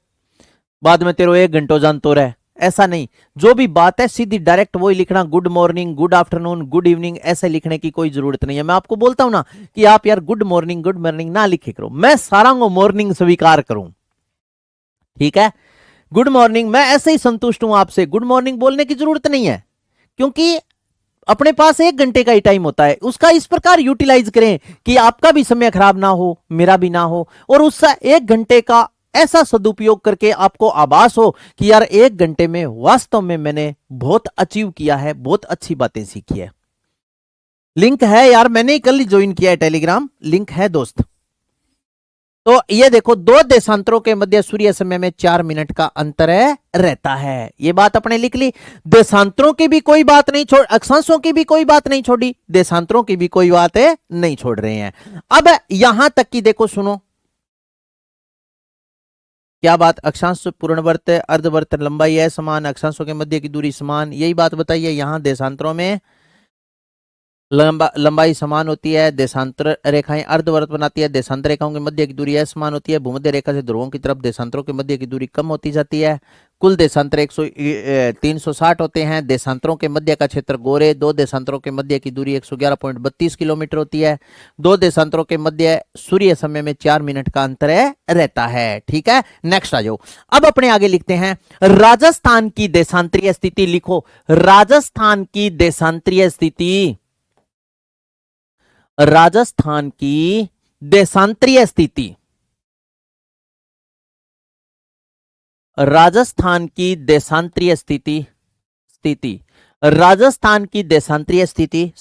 बाद में तेरे 1 घंटो जानतो रहे, ऐसा नहीं। जो भी बात है सीधी डायरेक्ट वही लिखना, good morning, good afternoon, good evening, ऐसे लिखने की कोई जरूरत नहीं है। मैं आपको बोलता हूं ना कि आप यार गुड मॉर्निंग ना लिखे करो, मैं सारा को मॉर्निंग स्वीकार करूं, ठीक है। गुड मॉर्निंग, मैं ऐसे ही संतुष्ट हूं आपसे, गुड मॉर्निंग बोलने की जरूरत नहीं है, क्योंकि अपने पास 1 घंटे का ही टाइम होता है। उसका इस प्रकार यूटिलाइज करें कि आपका भी समय खराब ना हो, मेरा भी ना हो, और उससे 1 घंटे का ऐसा सदुपयोग करके आपको आभास हो कि यार 1 घंटे में वास्तव में मैंने बहुत अचीव किया है, बहुत अच्छी बातें सीखी है। लिंक है यार, मैंने ही कल ही ज्वाइन किया है टेलीग्राम, लिंक है दोस्त। तो ये देखो, 2 देशांतरों के मध्य सूर्य समय में 4 मिनट का अंतर रहता है। ये बात अपने लिख ली। देशांतरों की भी कोई बात नहीं छोड़, अक्षांशों की भी कोई बात नहीं छोड़ी, देशांतरों की भी कोई बात नहीं छोड़ रहे हैं। अब यहां तक की देखो, सुनो क्या बात, अक्षांश पूर्णवर्त अर्धवर्त लंबाई है समान, अक्षांशों के मध्य की दूरी समान, यही बात बताइए। यहां देशांतरों में लंबाई समान होती है, देशांतर रेखाएं अर्धवृत्त बनाती है, देशांतर रेखाओं के मध्य की दूरी असमान होती है, भूमध्य रेखा से ध्रुवों की तरफ देशांतरों के मध्य की दूरी कम होती जाती है। कुल देशांतर 360 होते हैं। देशांतरों के मध्य का क्षेत्र गोरे, 2 देशांतरों के मध्य की दूरी 111.32 किलोमीटर होती है। 2 देशांतरों के मध्य सूर्य समय में 4 मिनट का अंतर रहता है, ठीक है। नेक्स्ट आ जाओ, अब अपने आगे लिखते हैं राजस्थान की देशांतरीय स्थिति। लिखो राजस्थान की देशांतरीय स्थिति, राजस्थान की देशांतरीय स्थिति, राजस्थान की देशांतरीय स्थिति, राजस्थान की देशांतरीय स्थिति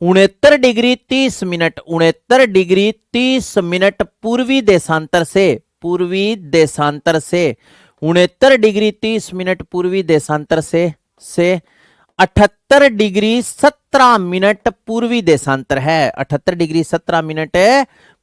69 डिग्री 30 मिनट, 69 डिग्री 30 मिनट पूर्वी देशांतर से, 69 डिग्री 30 मिनट पूर्वी देशांतर से 78 डिग्री 17 मिनट पूर्वी देशांतर है। 78 डिग्री 17 मिनट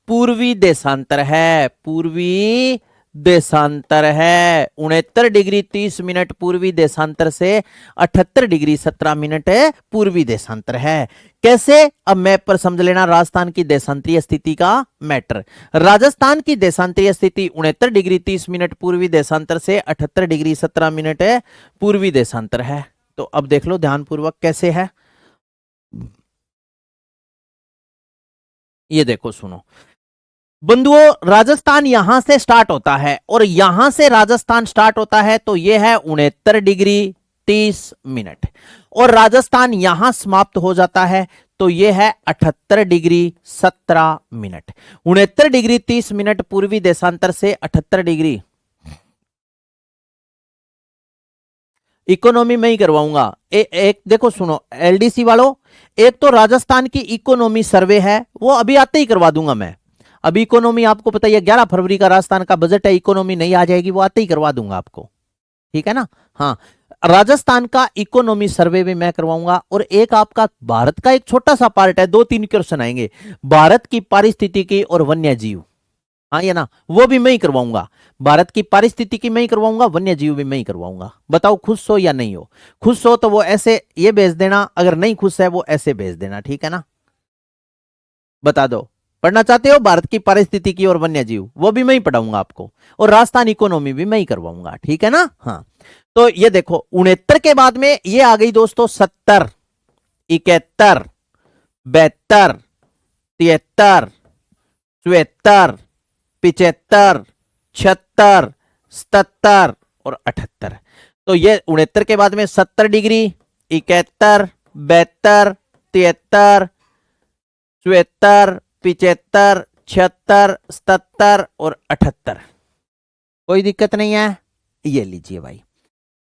पूर्वी देशांतर है, पूर्वी देशांतर है। 69 डिग्री 30 मिनट पूर्वी देशांतर से 78 डिग्री 17 मिनट पूर्वी देशांतर है। कैसे, अब मैप पर समझ लेना राजस्थान की देशांतरीय स्थिति का मैटर। राजस्थान की देशांतरीय स्थिति 69 डिग्री 30 मिनट पूर्वी देशांतर से 78 डिग्री 17 मिनट पूर्वी देशांतर है। तो अब देख लो ध्यानपूर्वक कैसे है, ये देखो सुनो बंधुओं, राजस्थान यहां से स्टार्ट होता है और यहां से राजस्थान स्टार्ट होता है, तो यह है 69 डिग्री 30 मिनट, और राजस्थान यहां समाप्त हो जाता है तो यह है 78 डिग्री 17 मिनट। 69 डिग्री 30 मिनट पूर्वी देशांतर से 78 डिग्री, इकोनॉमी में ही करवाऊंगा। एक देखो सुनो एलडीसी वालों, एक तो राजस्थान की इकोनॉमी सर्वे है, वो अभी आते ही करवा दूंगा मैं। अभी इकोनॉमी आपको पता है 11 फरवरी का राजस्थान का बजट है, इकोनॉमी नहीं आ जाएगी, वो आते ही करवा दूंगा आपको, ठीक है ना। हाँ, राजस्थान का इकोनॉमी सर्वे भी मैं करवाऊंगा। और एक आपका भारत का एक छोटा सा पार्ट है, 2-3 क्वेश्चन आएंगे, भारत की पारिस्थितिकी और वन्य जीव, हाँ या ना, वो भी मैं ही करवाऊंगा। भारत की पारिस्थितिकी मैं ही करवाऊंगा, वन्य जीव भी मैं ही करवाऊंगा। बताओ खुश हो या नहीं हो? खुश हो तो वो ऐसे ये भेज देना, अगर नहीं खुश है वो ऐसे भेज देना, ठीक है ना। बता दो पढ़ना चाहते हो भारत की पारिस्थितिकी और वन्य जीव, वो भी मैं ही पढ़ाऊंगा आपको, और राजस्थान इकोनॉमी भी मैं ही करवाऊंगा, ठीक है ना। हाँ, तो ये देखो 69 के बाद में ये आ गई दोस्तों 70, 71, 72, 73, 74, 75, 76, 77 और 78। तो ये 69 के बाद में 70 डिग्री, 71, 72, 73, 74, 75, 76, 77 और 78। कोई दिक्कत नहीं है, ये लीजिए भाई।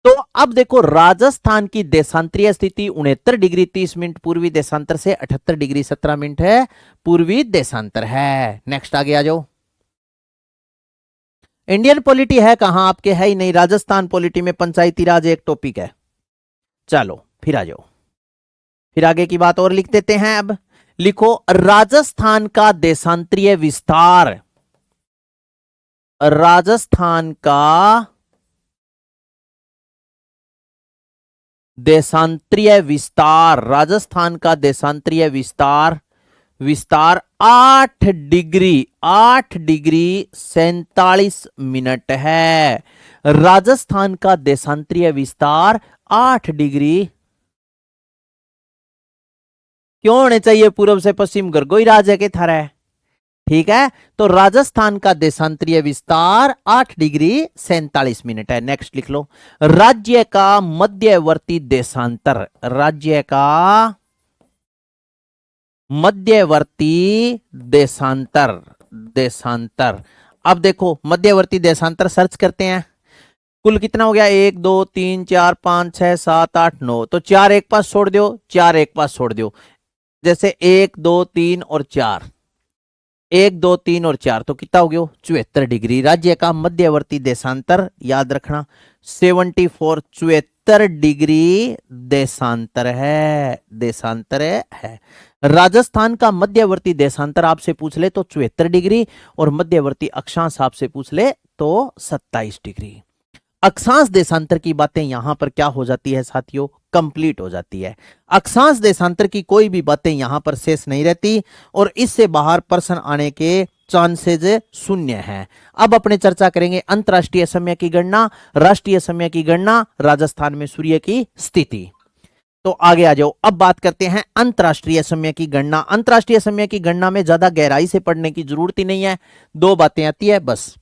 तो अब देखो राजस्थान की देशांतरीय स्थिति 69 डिग्री 30 मिनट पूर्वी देशांतर से, 78 डिग्री 17 मिनट है पूर्वी देशांतर है। नेक्स्ट आगे आ जाओ। इंडियन पॉलिटी है कहां आपके, है ही नहीं। राजस्थान पॉलिटी में पंचायती राज एक टॉपिक है। चलो फिर आ जाओ, फिर आगे की बात और लिख देते हैं। अब लिखो राजस्थान का देशांतरीय विस्तार, राजस्थान का देशांतरीय विस्तार, राजस्थान का देशांतरीय विस्तार, विस्तार 8 डिग्री 47 मिनट है। राजस्थान का देशांतरीय विस्तार 8 डिग्री, क्यों होने चाहिए पूर्व से पश्चिम गर्गोई राज्य के थारा है, ठीक है। तो राजस्थान का देशांतरीय विस्तार 8 डिग्री 47 मिनट है। नेक्स्ट लिख लो राज्य का मध्यवर्ती देशांतर, राज्य का मध्यवर्ती देशांतर, देशांतर। अब देखो मध्यवर्ती देशांतर सर्च करते हैं, कुल कितना हो गया, 1 2 3 4 5 6 7 8 9, तो 4 एक पास छोड़ दो, 4 एक पास छोड़ दो, जैसे 1 2 3 और 4, 1 2 3 और 4, तो कितना हो गया 74 डिग्री। राज्य का मध्यवर्ती देशांतर याद रखना 74, 74 डिग्री देशांतर है, देशांतर है। राजस्थान का मध्यवर्ती देशांतर आपसे पूछ ले तो 74 डिग्री, और मध्यवर्ती अक्षांश आपसे पूछ ले तो 27 डिग्री। अक्षांश देशांतर की बातें यहां पर क्या हो जाती है साथियों, कंप्लीट हो जाती है। अक्षांश देशांतर की कोई भी बातें यहां पर शेष नहीं रहती, और इससे बाहर प्रश्न आने के चांसेज शून्य हैं। अब अपने चर्चा करेंगे अंतरराष्ट्रीय समय की गणना, राष्ट्रीय समय की गणना, राजस्थान में सूर्य की स्थिति। तो आगे आ जाओ, अब बात करते हैं अंतरराष्ट्रीय समय की गणना। अंतरराष्ट्रीय समय की गणना में ज्यादा गहराई से पढ़ने की जरूरत ही नहीं है, 2 बातें आती है बस।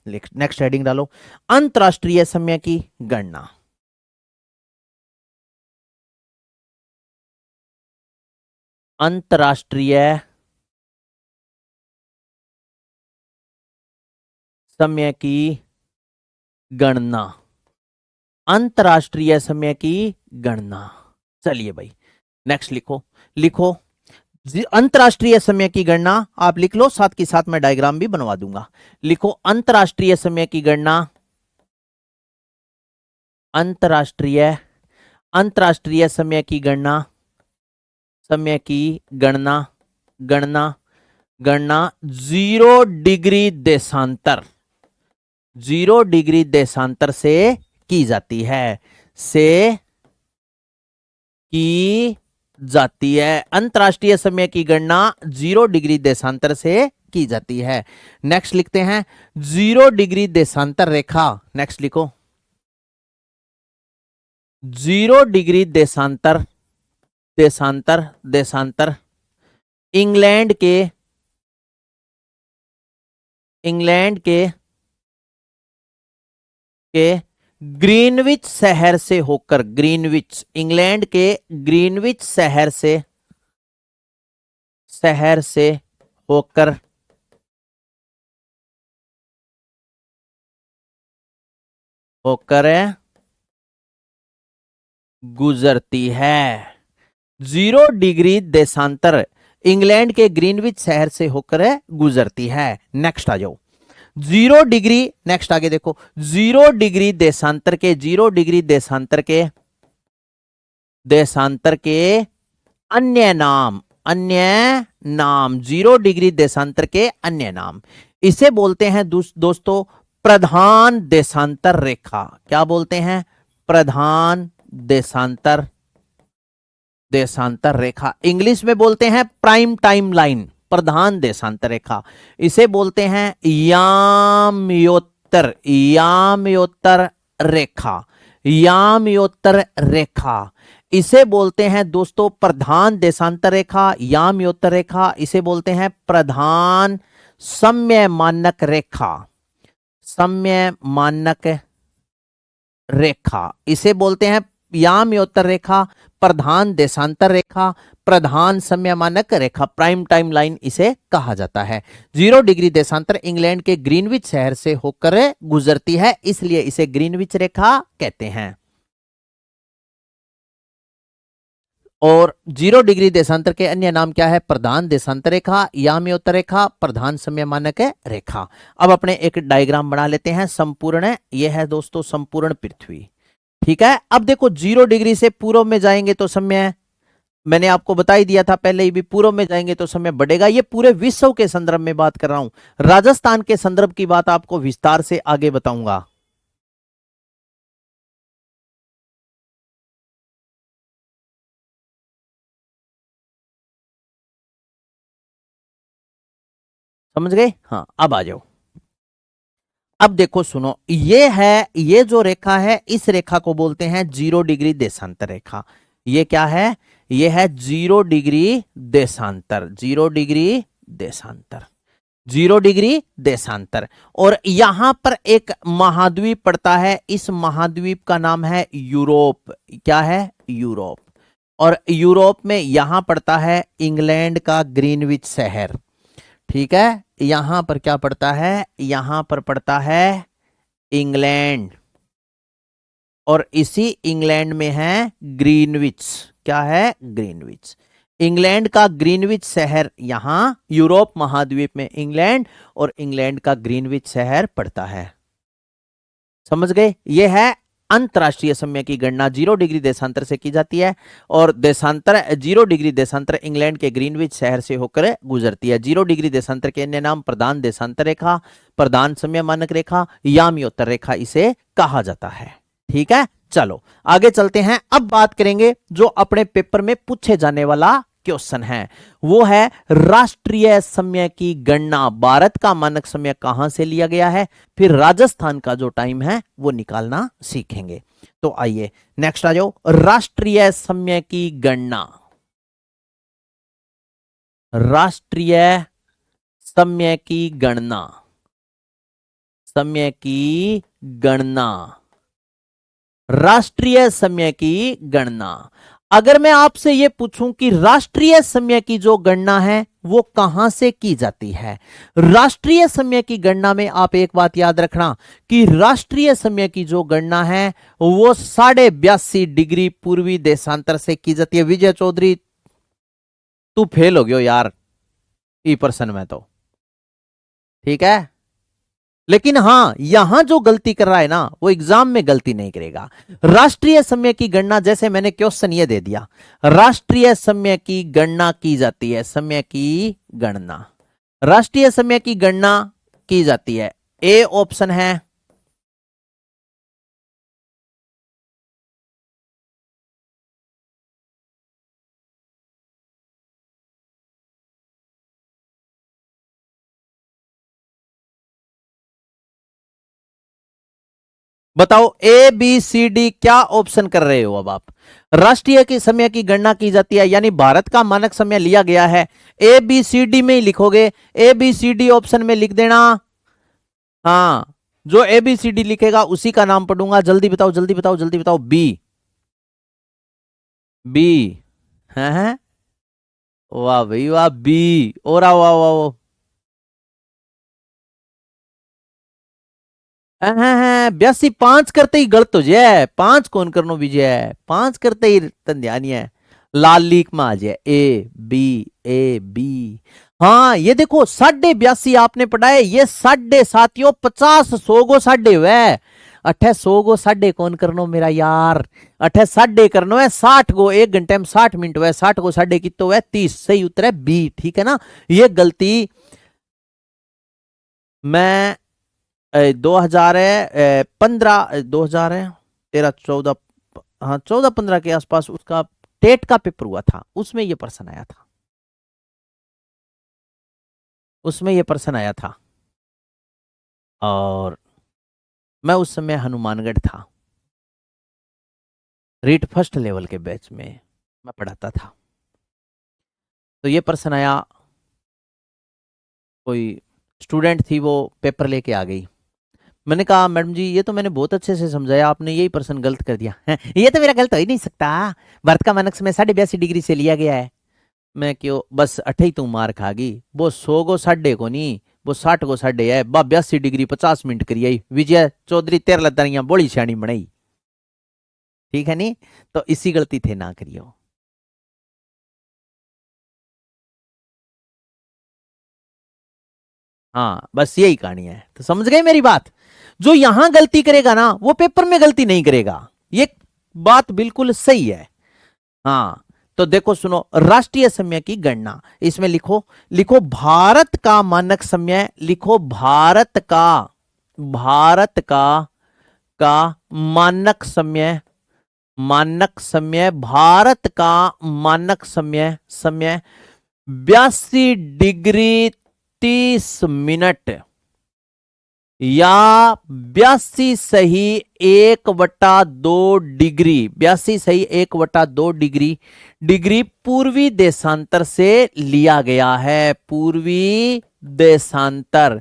नेक्स्ट हेडिंग डालो, अंतरराष्ट्रीय समय की गणना। अंतरराष्ट्रीय समय की गणना, अंतरराष्ट्रीय समय की गणना। चलिए भाई नेक्स्ट लिखो, लिखो अंतरराष्ट्रीय समय की गणना आप लिख लो, साथ के साथ मैं डायग्राम भी बनवा दूंगा। लिखो अंतरराष्ट्रीय समय की गणना, अंतरराष्ट्रीय, अंतरराष्ट्रीय समय की गणना, समय की गणना, गणना, गणना 0 डिग्री देशांतर, 0 डिग्री देशांतर से की जाती है, से की जाती है। अंतरराष्ट्रीय समय की गणना 0 डिग्री देशांतर से की जाती है। नेक्स्ट लिखते हैं 0 डिग्री देशांतर रेखा, नेक्स्ट लिखो 0 डिग्री देशांतर, देशांतर, देशांतर इंग्लैंड के, इंग्लैंड के ग्रीनविच शहर से होकर, ग्रीनविच, इंग्लैंड के ग्रीनविच शहर से, शहर से होकर होकर गुजरती है। 0 डिग्री देशांतर इंग्लैंड के ग्रीनविच शहर से होकर गुजरती है। नेक्स्ट आ जाओ 0 डिग्री, नेक्स्ट आगे देखो 0 डिग्री देशांतर के, 0 डिग्री देशांतर के, देशांतर के अन्य नाम, अन्य नाम 0 डिग्री देशांतर के अन्य नाम, इसे बोलते हैं दोस्तों प्रधान देशांतर रेखा। क्या बोलते हैं, प्रधान देशांतर, देशांतर रेखा। इंग्लिश में बोलते हैं प्राइम टाइम लाइन, प्रधान देशांतर रेखा। इसे बोलते हैं याम्योत्तर, याम्योत्तर रेखा, याम्योत्तर रेखा। इसे बोलते हैं दोस्तों प्रधान देशांतर रेखा, याम्योत्तर रेखा। इसे बोलते हैं प्रधान समय मानक रेखा, समय मानक रेखा, इसे बोलते हैं याम्योत्तर रेखा, प्रधान देशांतर रेखा, प्रधान समय मानक रेखा, प्राइम टाइम लाइन इसे कहा जाता है। 0 डिग्री देशांतर इंग्लैंड के ग्रीनविच शहर से होकर गुजरती है, इसलिए इसे ग्रीनविच रेखा कहते हैं। और 0 डिग्री देशांतर के अन्य नाम क्या है? प्रधान देशांतर रेखा, याम्योत्तर रेखा, प्रधान समय मानक रेखा। अब अपने एक डायग्राम बना लेते हैं संपूर्ण, यह है दोस्तों संपूर्ण पृथ्वी। ठीक है, अब देखो 0 डिग्री से पूर्व में जाएंगे तो समय, मैंने आपको बता ही दिया था पहले ही भी, पूर्व में जाएंगे तो समय बढ़ेगा। ये पूरे विश्व के संदर्भ में बात कर रहा हूं, राजस्थान के संदर्भ की बात आपको विस्तार से आगे बताऊंगा। समझ गए? हाँ, अब आ जाओ। अब देखो सुनो, ये है, ये जो रेखा है इस रेखा को बोलते हैं 0 डिग्री देशांतर रेखा। ये क्या है? ये है 0 डिग्री देशांतर, 0 डिग्री देशांतर, 0 डिग्री देशांतर। और यहां पर एक महाद्वीप पड़ता है, इस महाद्वीप का नाम है यूरोप। क्या है? यूरोप। और यूरोप में यहां पड़ता है इंग्लैंड का ग्रीनविच शहर। ठीक है, यहां पर क्या पड़ता है? यहां पर पड़ता है इंग्लैंड, और इसी इंग्लैंड में है ग्रीनविच। क्या है? ग्रीनविच। इंग्लैंड का ग्रीनविच शहर यहां यूरोप महाद्वीप में इंग्लैंड, और इंग्लैंड का ग्रीनविच शहर पड़ता है। समझ गए? यह है अंतरराष्ट्रीय समय की गणना 0 डिग्री देशांतर से की जाती है, और देशांतर 0 डिग्री देशांतर इंग्लैंड के ग्रीनविच शहर से होकर गुजरती है। 0 डिग्री देशांतर के अन्य नाम प्रधान देशांतर रेखा, प्रधान समय मानक रेखा, याम्योत्तर रेखा इसे कहा जाता है। ठीक है, चलो आगे चलते हैं। अब बात करेंगे जो अपने पेपर में पूछे जाने वाला क्वेश्चन है, वो है राष्ट्रीय समय की गणना। भारत का मानक समय कहां से लिया गया है, फिर राजस्थान का जो टाइम है वो निकालना सीखेंगे। तो आइए नेक्स्ट आ जाओ, राष्ट्रीय समय की गणना। राष्ट्रीय समय की गणना, समय की गणना, राष्ट्रीय समय की गणना। अगर मैं आपसे यह पूछूं कि राष्ट्रीय समय की जो गणना है वो कहां से की जाती है, राष्ट्रीय समय की गणना में आप एक बात याद रखना कि राष्ट्रीय समय की जो गणना है वो 82.5 डिग्री पूर्वी देशांतर से की जाती है। विजय चौधरी तू फेल हो गयो यार ई पर्सन में तो, ठीक है, लेकिन हां यहां जो गलती कर रहा है ना वो एग्जाम में गलती नहीं करेगा। राष्ट्रीय समय की गणना, जैसे मैंने क्वेश्चन ये दे दिया, राष्ट्रीय समय की गणना की जाती है, समय की गणना, राष्ट्रीय समय की गणना की जाती है। ए ऑप्शन है बताओ, ए बी सी डी, क्या ऑप्शन कर रहे हो? अब आप राष्ट्रीय के समय की गणना की जाती है यानी भारत का मानक समय लिया गया है, ए बी सी डी में ही लिखोगे, A B C D option में लिख देना। हाँ, जो ए बी सी डी लिखेगा उसी का नाम पढ़ूंगा। जल्दी बताओ जल्दी बताओ जल्दी बताओ। बी, बी है? वाह भाई वाह, बी। और वाह वाह वाह, 82 5 करते ही गलत हो जाए, 5 कौन करनो विजय, 5 करते ही तन ध्यान है, लाल लीक में आ जाए। A B, A B. हाँ ये देखो 82.5 आपने पढ़ा है, ये साढ़े साथियों 50 100 गो साढ़े हुए, अठे 100 गो साढ़े कौन करनो मेरा यार, अठे साढ़े करनो है 60 गो, 1 घंटे में 60 मिनट हुए, 60 गो साढ़े कितो हुए 30, सही उत्तर है बी। ठीक है ना, ये गलती मैं 2015, 2013 14, हाँ 14 15 के आसपास उसका टेट का पेपर हुआ था, उसमें ये प्रश्न आया था, उसमें ये प्रश्न आया था। और मैं उस समय हनुमानगढ़ था, रीट फर्स्ट लेवल के बैच में मैं पढ़ाता था, तो ये प्रश्न आया, कोई स्टूडेंट थी वो पेपर लेके आ गई, मैंने कहा मैडम जी ये तो मैंने बहुत अच्छे से समझाया, आपने यही प्रश्न गलत कर दिया है। ये तो मेरा गलत हो ही नहीं सकता, भारत का मानक समय 82.5 डिग्री से लिया गया है। मैं क्यों बस अठे तू मार खागी, वो 100 गो साढ़े को नहीं, वो 60 को साढ़े है, बा 82 डिग्री 50 मिनट करिए। विजय चौधरी तेरह लतारियां बोली सियाणी बनाई, ठीक है नी। तो इसी गलती थे ना करियो। हाँ बस यही कहानी है, तो समझ गए मेरी बात। जो यहां गलती करेगा ना वो पेपर में गलती नहीं करेगा, ये बात बिल्कुल सही है। हाँ तो देखो सुनो, राष्ट्रीय समय की गणना इसमें लिखो, लिखो भारत का मानक समय, लिखो भारत का मानक समय, मानक समय भारत का मानक समय, समय 82 डिग्री 30 मिनट या 82 सही 1/2 डिग्री, 82 सही 1/2 डिग्री, डिग्री पूर्वी देशांतर से लिया गया है। पूर्वी देशांतर,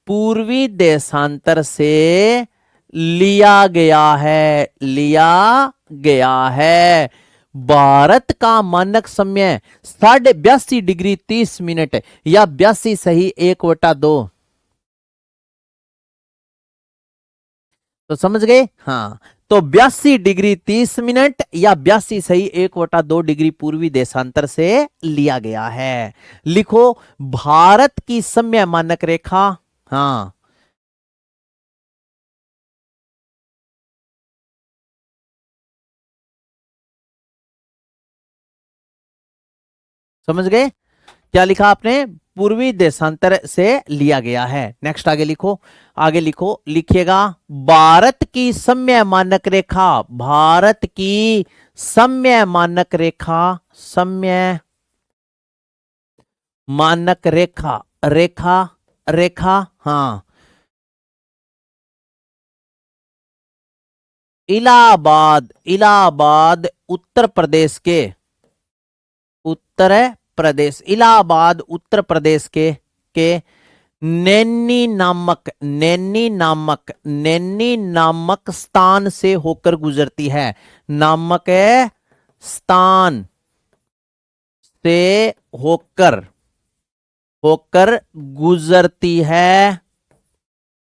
पूर्वी देशांतर से लिया गया है, लिया गया है। भारत का मानक समय 82 डिग्री 30 मिनट या 82 सही 1/2। तो समझ गए। हाँ तो 82 डिग्री 30 मिनट या 82 सही 1/2 डिग्री पूर्वी देशांतर से लिया गया है। लिखो भारत की समय मानक रेखा। हाँ समझ गए क्या लिखा आपने, पूर्वी देशांतर से लिया गया है। नेक्स्ट आगे लिखो, आगे लिखो, लिखिएगा भारत की समय मानक रेखा, भारत की समय मानक रेखा, समय मानक रेखा, रेखा, रेखा, हाँ इलाहाबाद, इलाहाबाद उत्तर प्रदेश के, उत्तर प्रदेश, इलाहाबाद उत्तर प्रदेश के नैनी नामक, नैनी नामक, नैनी नामक स्थान से होकर गुजरती है। नामक स्थान से होकर, होकर गुजरती है,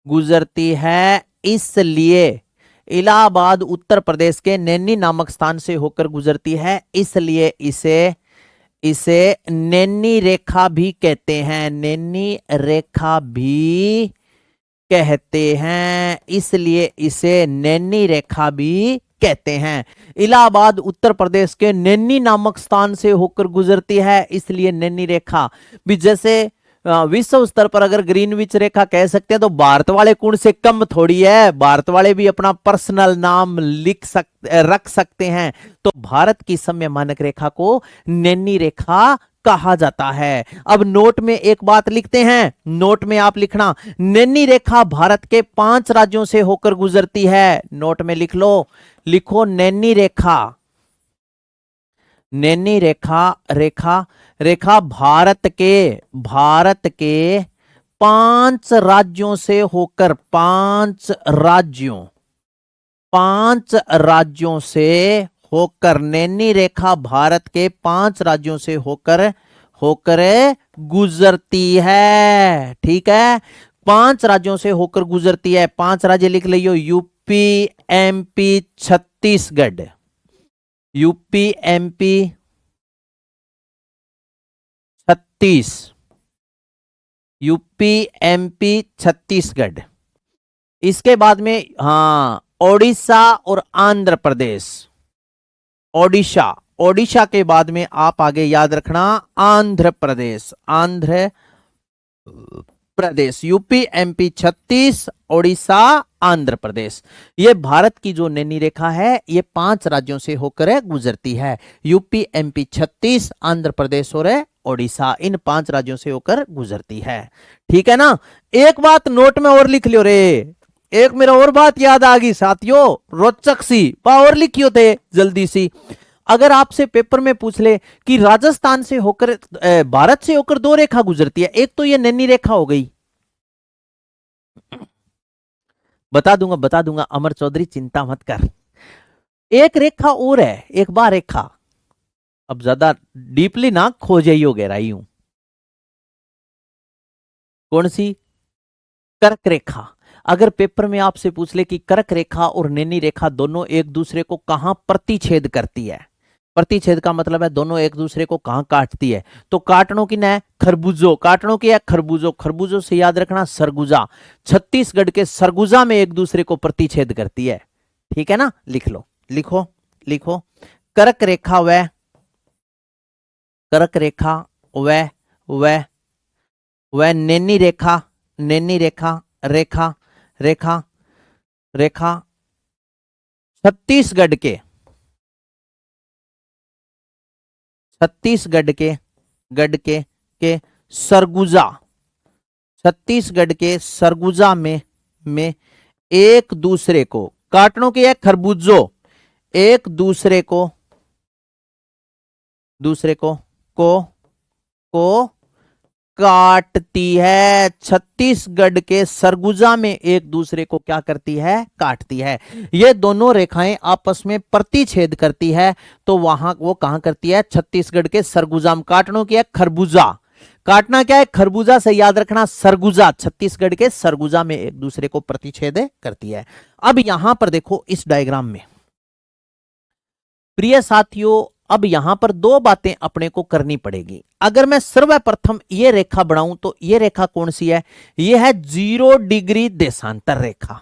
गुजरती है। इसलिए इलाहाबाद उत्तर प्रदेश के नैनी नामक स्थान से होकर गुजरती है, इसलिए इसे, इसे नैनी रेखा भी कहते हैं, नैनी रेखा भी कहते हैं, इसलिए इसे नैनी रेखा भी कहते हैं। इलाहाबाद उत्तर प्रदेश के नैनी नामक स्थान से होकर गुजरती है, इसलिए नैनी रेखा भी। जैसे विश्व स्तर पर अगर ग्रीनविच रेखा कह सकते हैं तो भारत वाले कोण से कम थोड़ी है, भारत वाले भी अपना पर्सनल नाम लिख सकते, रख सकते हैं। तो भारत की समय मानक रेखा को नैनी रेखा कहा जाता है। अब नोट में एक बात लिखते हैं, नोट में आप लिखना नैनी रेखा भारत के 5 राज्यों से होकर गुजरती है। नोट में लिख लो, लिखो नैनी रेखा, नैनी रेखा, रेखा, रेखा भारत के, भारत के 5 राज्यों से होकर, 5 राज्यों, 5 राज्यों से होकर, नैनी रेखा भारत के 5 राज्यों से होकर, होकर गुजरती है। ठीक है, 5 राज्यों से होकर गुजरती है। 5 राज्य लिख लियो, UP, MP, Chhattisgarh, UP, MP, छत्तीस, यूपी, एमपी, छत्तीसगढ़। इसके बाद में हाँ ओडिशा और आंध्र प्रदेश, ओडिशा, ओडिशा के बाद में आप आगे याद रखना आंध्र प्रदेश, आंध्र प्रदेश, यूपी, एमपी, छत्तीस, ओडिशा, आंध्र प्रदेश। ये भारत की जो नैनी रेखा है ये 5 राज्यों से होकर गुजरती है, यूपी, एमपी, छत्तीस, आंध्र प्रदेश और ओडिशा, इन 5 राज्यों से होकर गुजरती है। ठीक है ना। एक बात नोट में और लिख लियो रे, एक मेरा और बात याद आ गई साथियों, रोचक सी और लिखियो थे जल्दी सी। अगर आपसे पेपर में पूछ ले कि राजस्थान से होकर, भारत से होकर 2 रेखा गुजरती है, एक तो ये नैनी रेखा हो गई, बता दूंगा अमर चौधरी, चिंता मत कर। एक रेखा और है, एक बार रेखा, अब ज्यादा डीपली ना खोजियो गहराई हूं। कौन सी? कर्क रेखा। अगर पेपर में आपसे पूछ ले कि कर्क रेखा और नैनी रेखा दोनों एक दूसरे को कहां प्रतिच्छेद करती है, प्रतिच्छेद का मतलब है दोनों एक दूसरे को कहां काटती है, तो काटनों की न खरबूजो, काटनों की है खरबूजो, खरबूजो से याद रखना सरगुजा, छत्तीसगढ़ के सरगुजा में एक दूसरे को प्रतिच्छेद करती है। ठीक है ना, लिख लो, लिखो लिखो। कर्क रेखा व कर्क रेखा व व व नैनी रेखा, नैनी रेखा, रेखा रेखा रेखा छत्तीसगढ़ के, छत्तीसगढ़ के गढ़ के सरगुजा, छत्तीसगढ़ के सरगुजा में एक दूसरे को, काटनों की है खरबूजो, एक दूसरे को, दूसरे को काटती है। छत्तीसगढ़ के सरगुजा में एक दूसरे को क्या करती है? काटती है। ये दोनों रेखाएं आपस में प्रतिच्छेद करती है, तो वहां वो कहां करती है? छत्तीसगढ़ के सरगुजा में। काटनों की है खरबूजा, काटना क्या है? खरबूजा से याद रखना सरगुजा, छत्तीसगढ़ के सरगुजा में एक दूसरे को प्रतिच्छेद करती है। अब यहां पर देखो इस डायग्राम में प्रिय साथियों, अब यहां पर दो बातें अपने को करनी पड़ेगी। अगर मैं सर्वप्रथम ये रेखा बनाऊं तो ये रेखा कौन सी है? ये है 0 डिग्री देशांतर रेखा।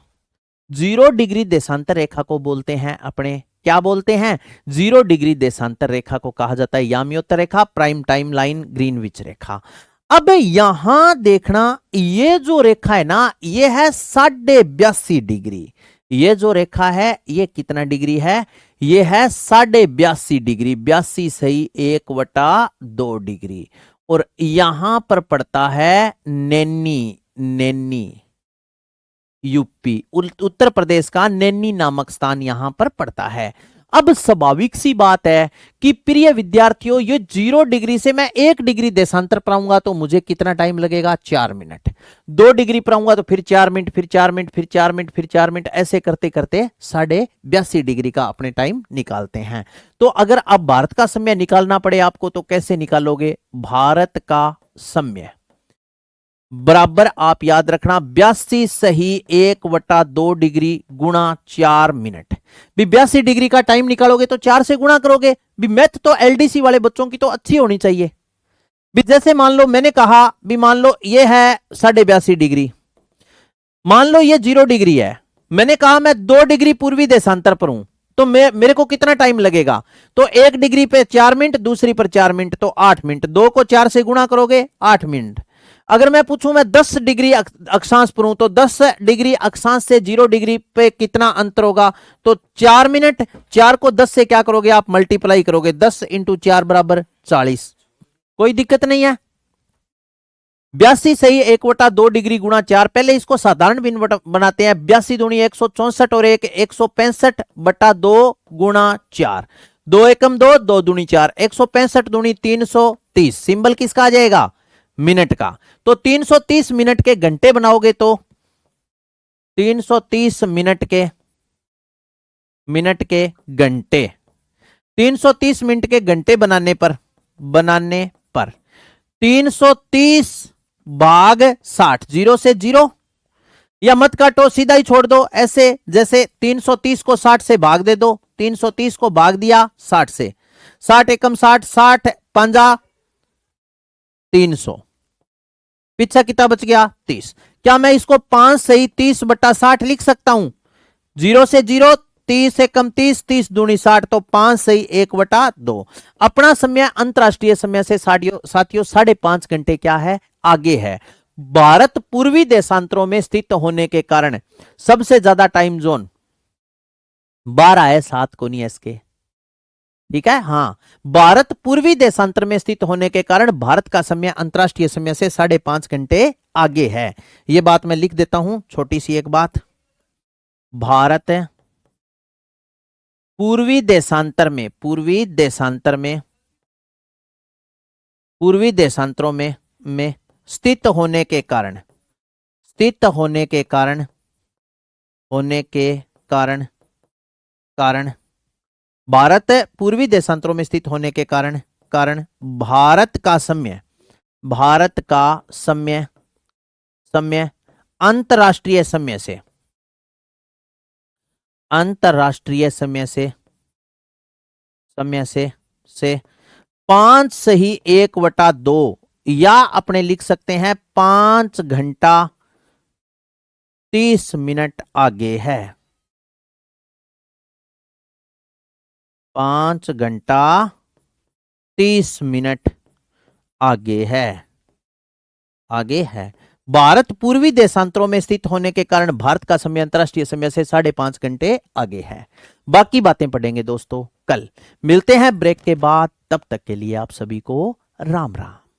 0 डिग्री देशांतर रेखा को बोलते हैं अपने, क्या बोलते हैं? 0 डिग्री देशांतर रेखा को कहा जाता है यामियोत्तर रेखा, प्राइम टाइम लाइन, ग्रीनविच रेखा। अब यहां देखना, ये जो रेखा है ना, ये है 82.5 डिग्री। ये जो रेखा है ये कितना डिग्री है? ये है 82.5 डिग्री, 82 सही 1/2 डिग्री। और यहां पर पड़ता है नैनी, नैनी यूपी, उत्तर प्रदेश का नैनी नामक स्थान यहां पर पड़ता है। अब स्वाभाविक सी बात है कि प्रिय विद्यार्थियों, ये 0 डिग्री से मैं 1 डिग्री देशांतर पर आऊंगा तो मुझे कितना टाइम लगेगा? 4 मिनट। 2 डिग्री पर आऊंगा तो फिर 4 मिनट, फिर 4 मिनट, फिर 4 मिनट, फिर 4 मिनट, ऐसे करते करते 82.5 डिग्री का अपने टाइम निकालते हैं। तो अगर अब भारत का समय निकालना पड़े आपको तो कैसे निकालोगे? भारत का समय बराबर आप याद रखना 82 सही 1/2 डिग्री गुणा 4 मिनट। भी 82 डिग्री का टाइम निकालोगे तो 4 से गुणा करोगे। भी मैथ तो एलडीसी वाले बच्चों की तो अच्छी होनी चाहिए। भी जैसे मान लो मैंने कहा, भी मान लो ये है 82.5 डिग्री, मान लो ये 0 डिग्री है, मैंने कहा मैं 2 डिग्री पूर्वी देशांतर पर हूं, तो मेरे को कितना टाइम लगेगा? तो 1 डिग्री पे 4 मिनट, दूसरी पर 4 मिनट, तो 8 मिनट। 2 को 4 से गुणा करोगे 8 मिनट। अगर मैं पूछूं मैं 10 डिग्री अक्षांश पर हूं, तो 10 डिग्री अक्षांश से 0 डिग्री पे कितना अंतर होगा? तो 4 मिनट। 4 को 10 से क्या करोगे आप? मल्टीप्लाई करोगे, 10 × 4 बराबर 40। कोई दिक्कत नहीं है। 82 सही 1/2 डिग्री गुणा 4। पहले इसको साधारण भिन्न बनाते हैं। 82 दूनी 164 और 1 165/2 गुणा 4। 2 एकम 2, 2 दूनी 4, 165 दूनी 330। सिंबल किसका आ जाएगा? मिनट का। तो 330 मिनट के घंटे बनाओगे तो 330 मिनट के घंटे, 330 मिनट के घंटे बनाने पर 330 भाग 60, 0 से 0, या मत काटो सीधा ही छोड़ दो, ऐसे जैसे 330 को 60 से भाग दे दो। 330 को भाग दिया 60 से, 60 एकम 60, 60 पंजा 300, पीछा कितना बच गया? 30। क्या मैं इसको 5 सही 30/60 लिख सकता हूं? 0 से 0, 30 एकम 30, 30 दूनी 60, तो 5 सही 1/2। अपना समय अंतरराष्ट्रीय समय से साथियों 5.5 घंटे क्या है? आगे है। भारत पूर्वी देशांतरों में स्थित होने के कारण सबसे ज्यादा टाइम जोन 12 है, 7 को नहीं है इसके। ठीक है, हाँ, भारत पूर्वी देशांतर में स्थित होने के कारण भारत का समय अंतरराष्ट्रीय समय से 5.5 घंटे आगे है। यह बात मैं लिख देता हूं, छोटी सी एक बात। भारत पूर्वी देशांतरों में स्थित होने के कारण होने के कारण कारण भारत पूर्वी देशांतरों में स्थित होने के कारण कारण भारत का समय समय अंतरराष्ट्रीय समय से से 5 सही 1/2 या अपने लिख सकते हैं 5 घंटा 30 मिनट आगे है। 5 घंटा 30 मिनट आगे है। भारत पूर्वी देशांतरों में स्थित होने के कारण भारत का समय अंतरराष्ट्रीय समय से 5.5 घंटे आगे है। बाकी बातें पढ़ेंगे दोस्तों कल। मिलते हैं ब्रेक के बाद, तब तक के लिए आप सभी को राम राम।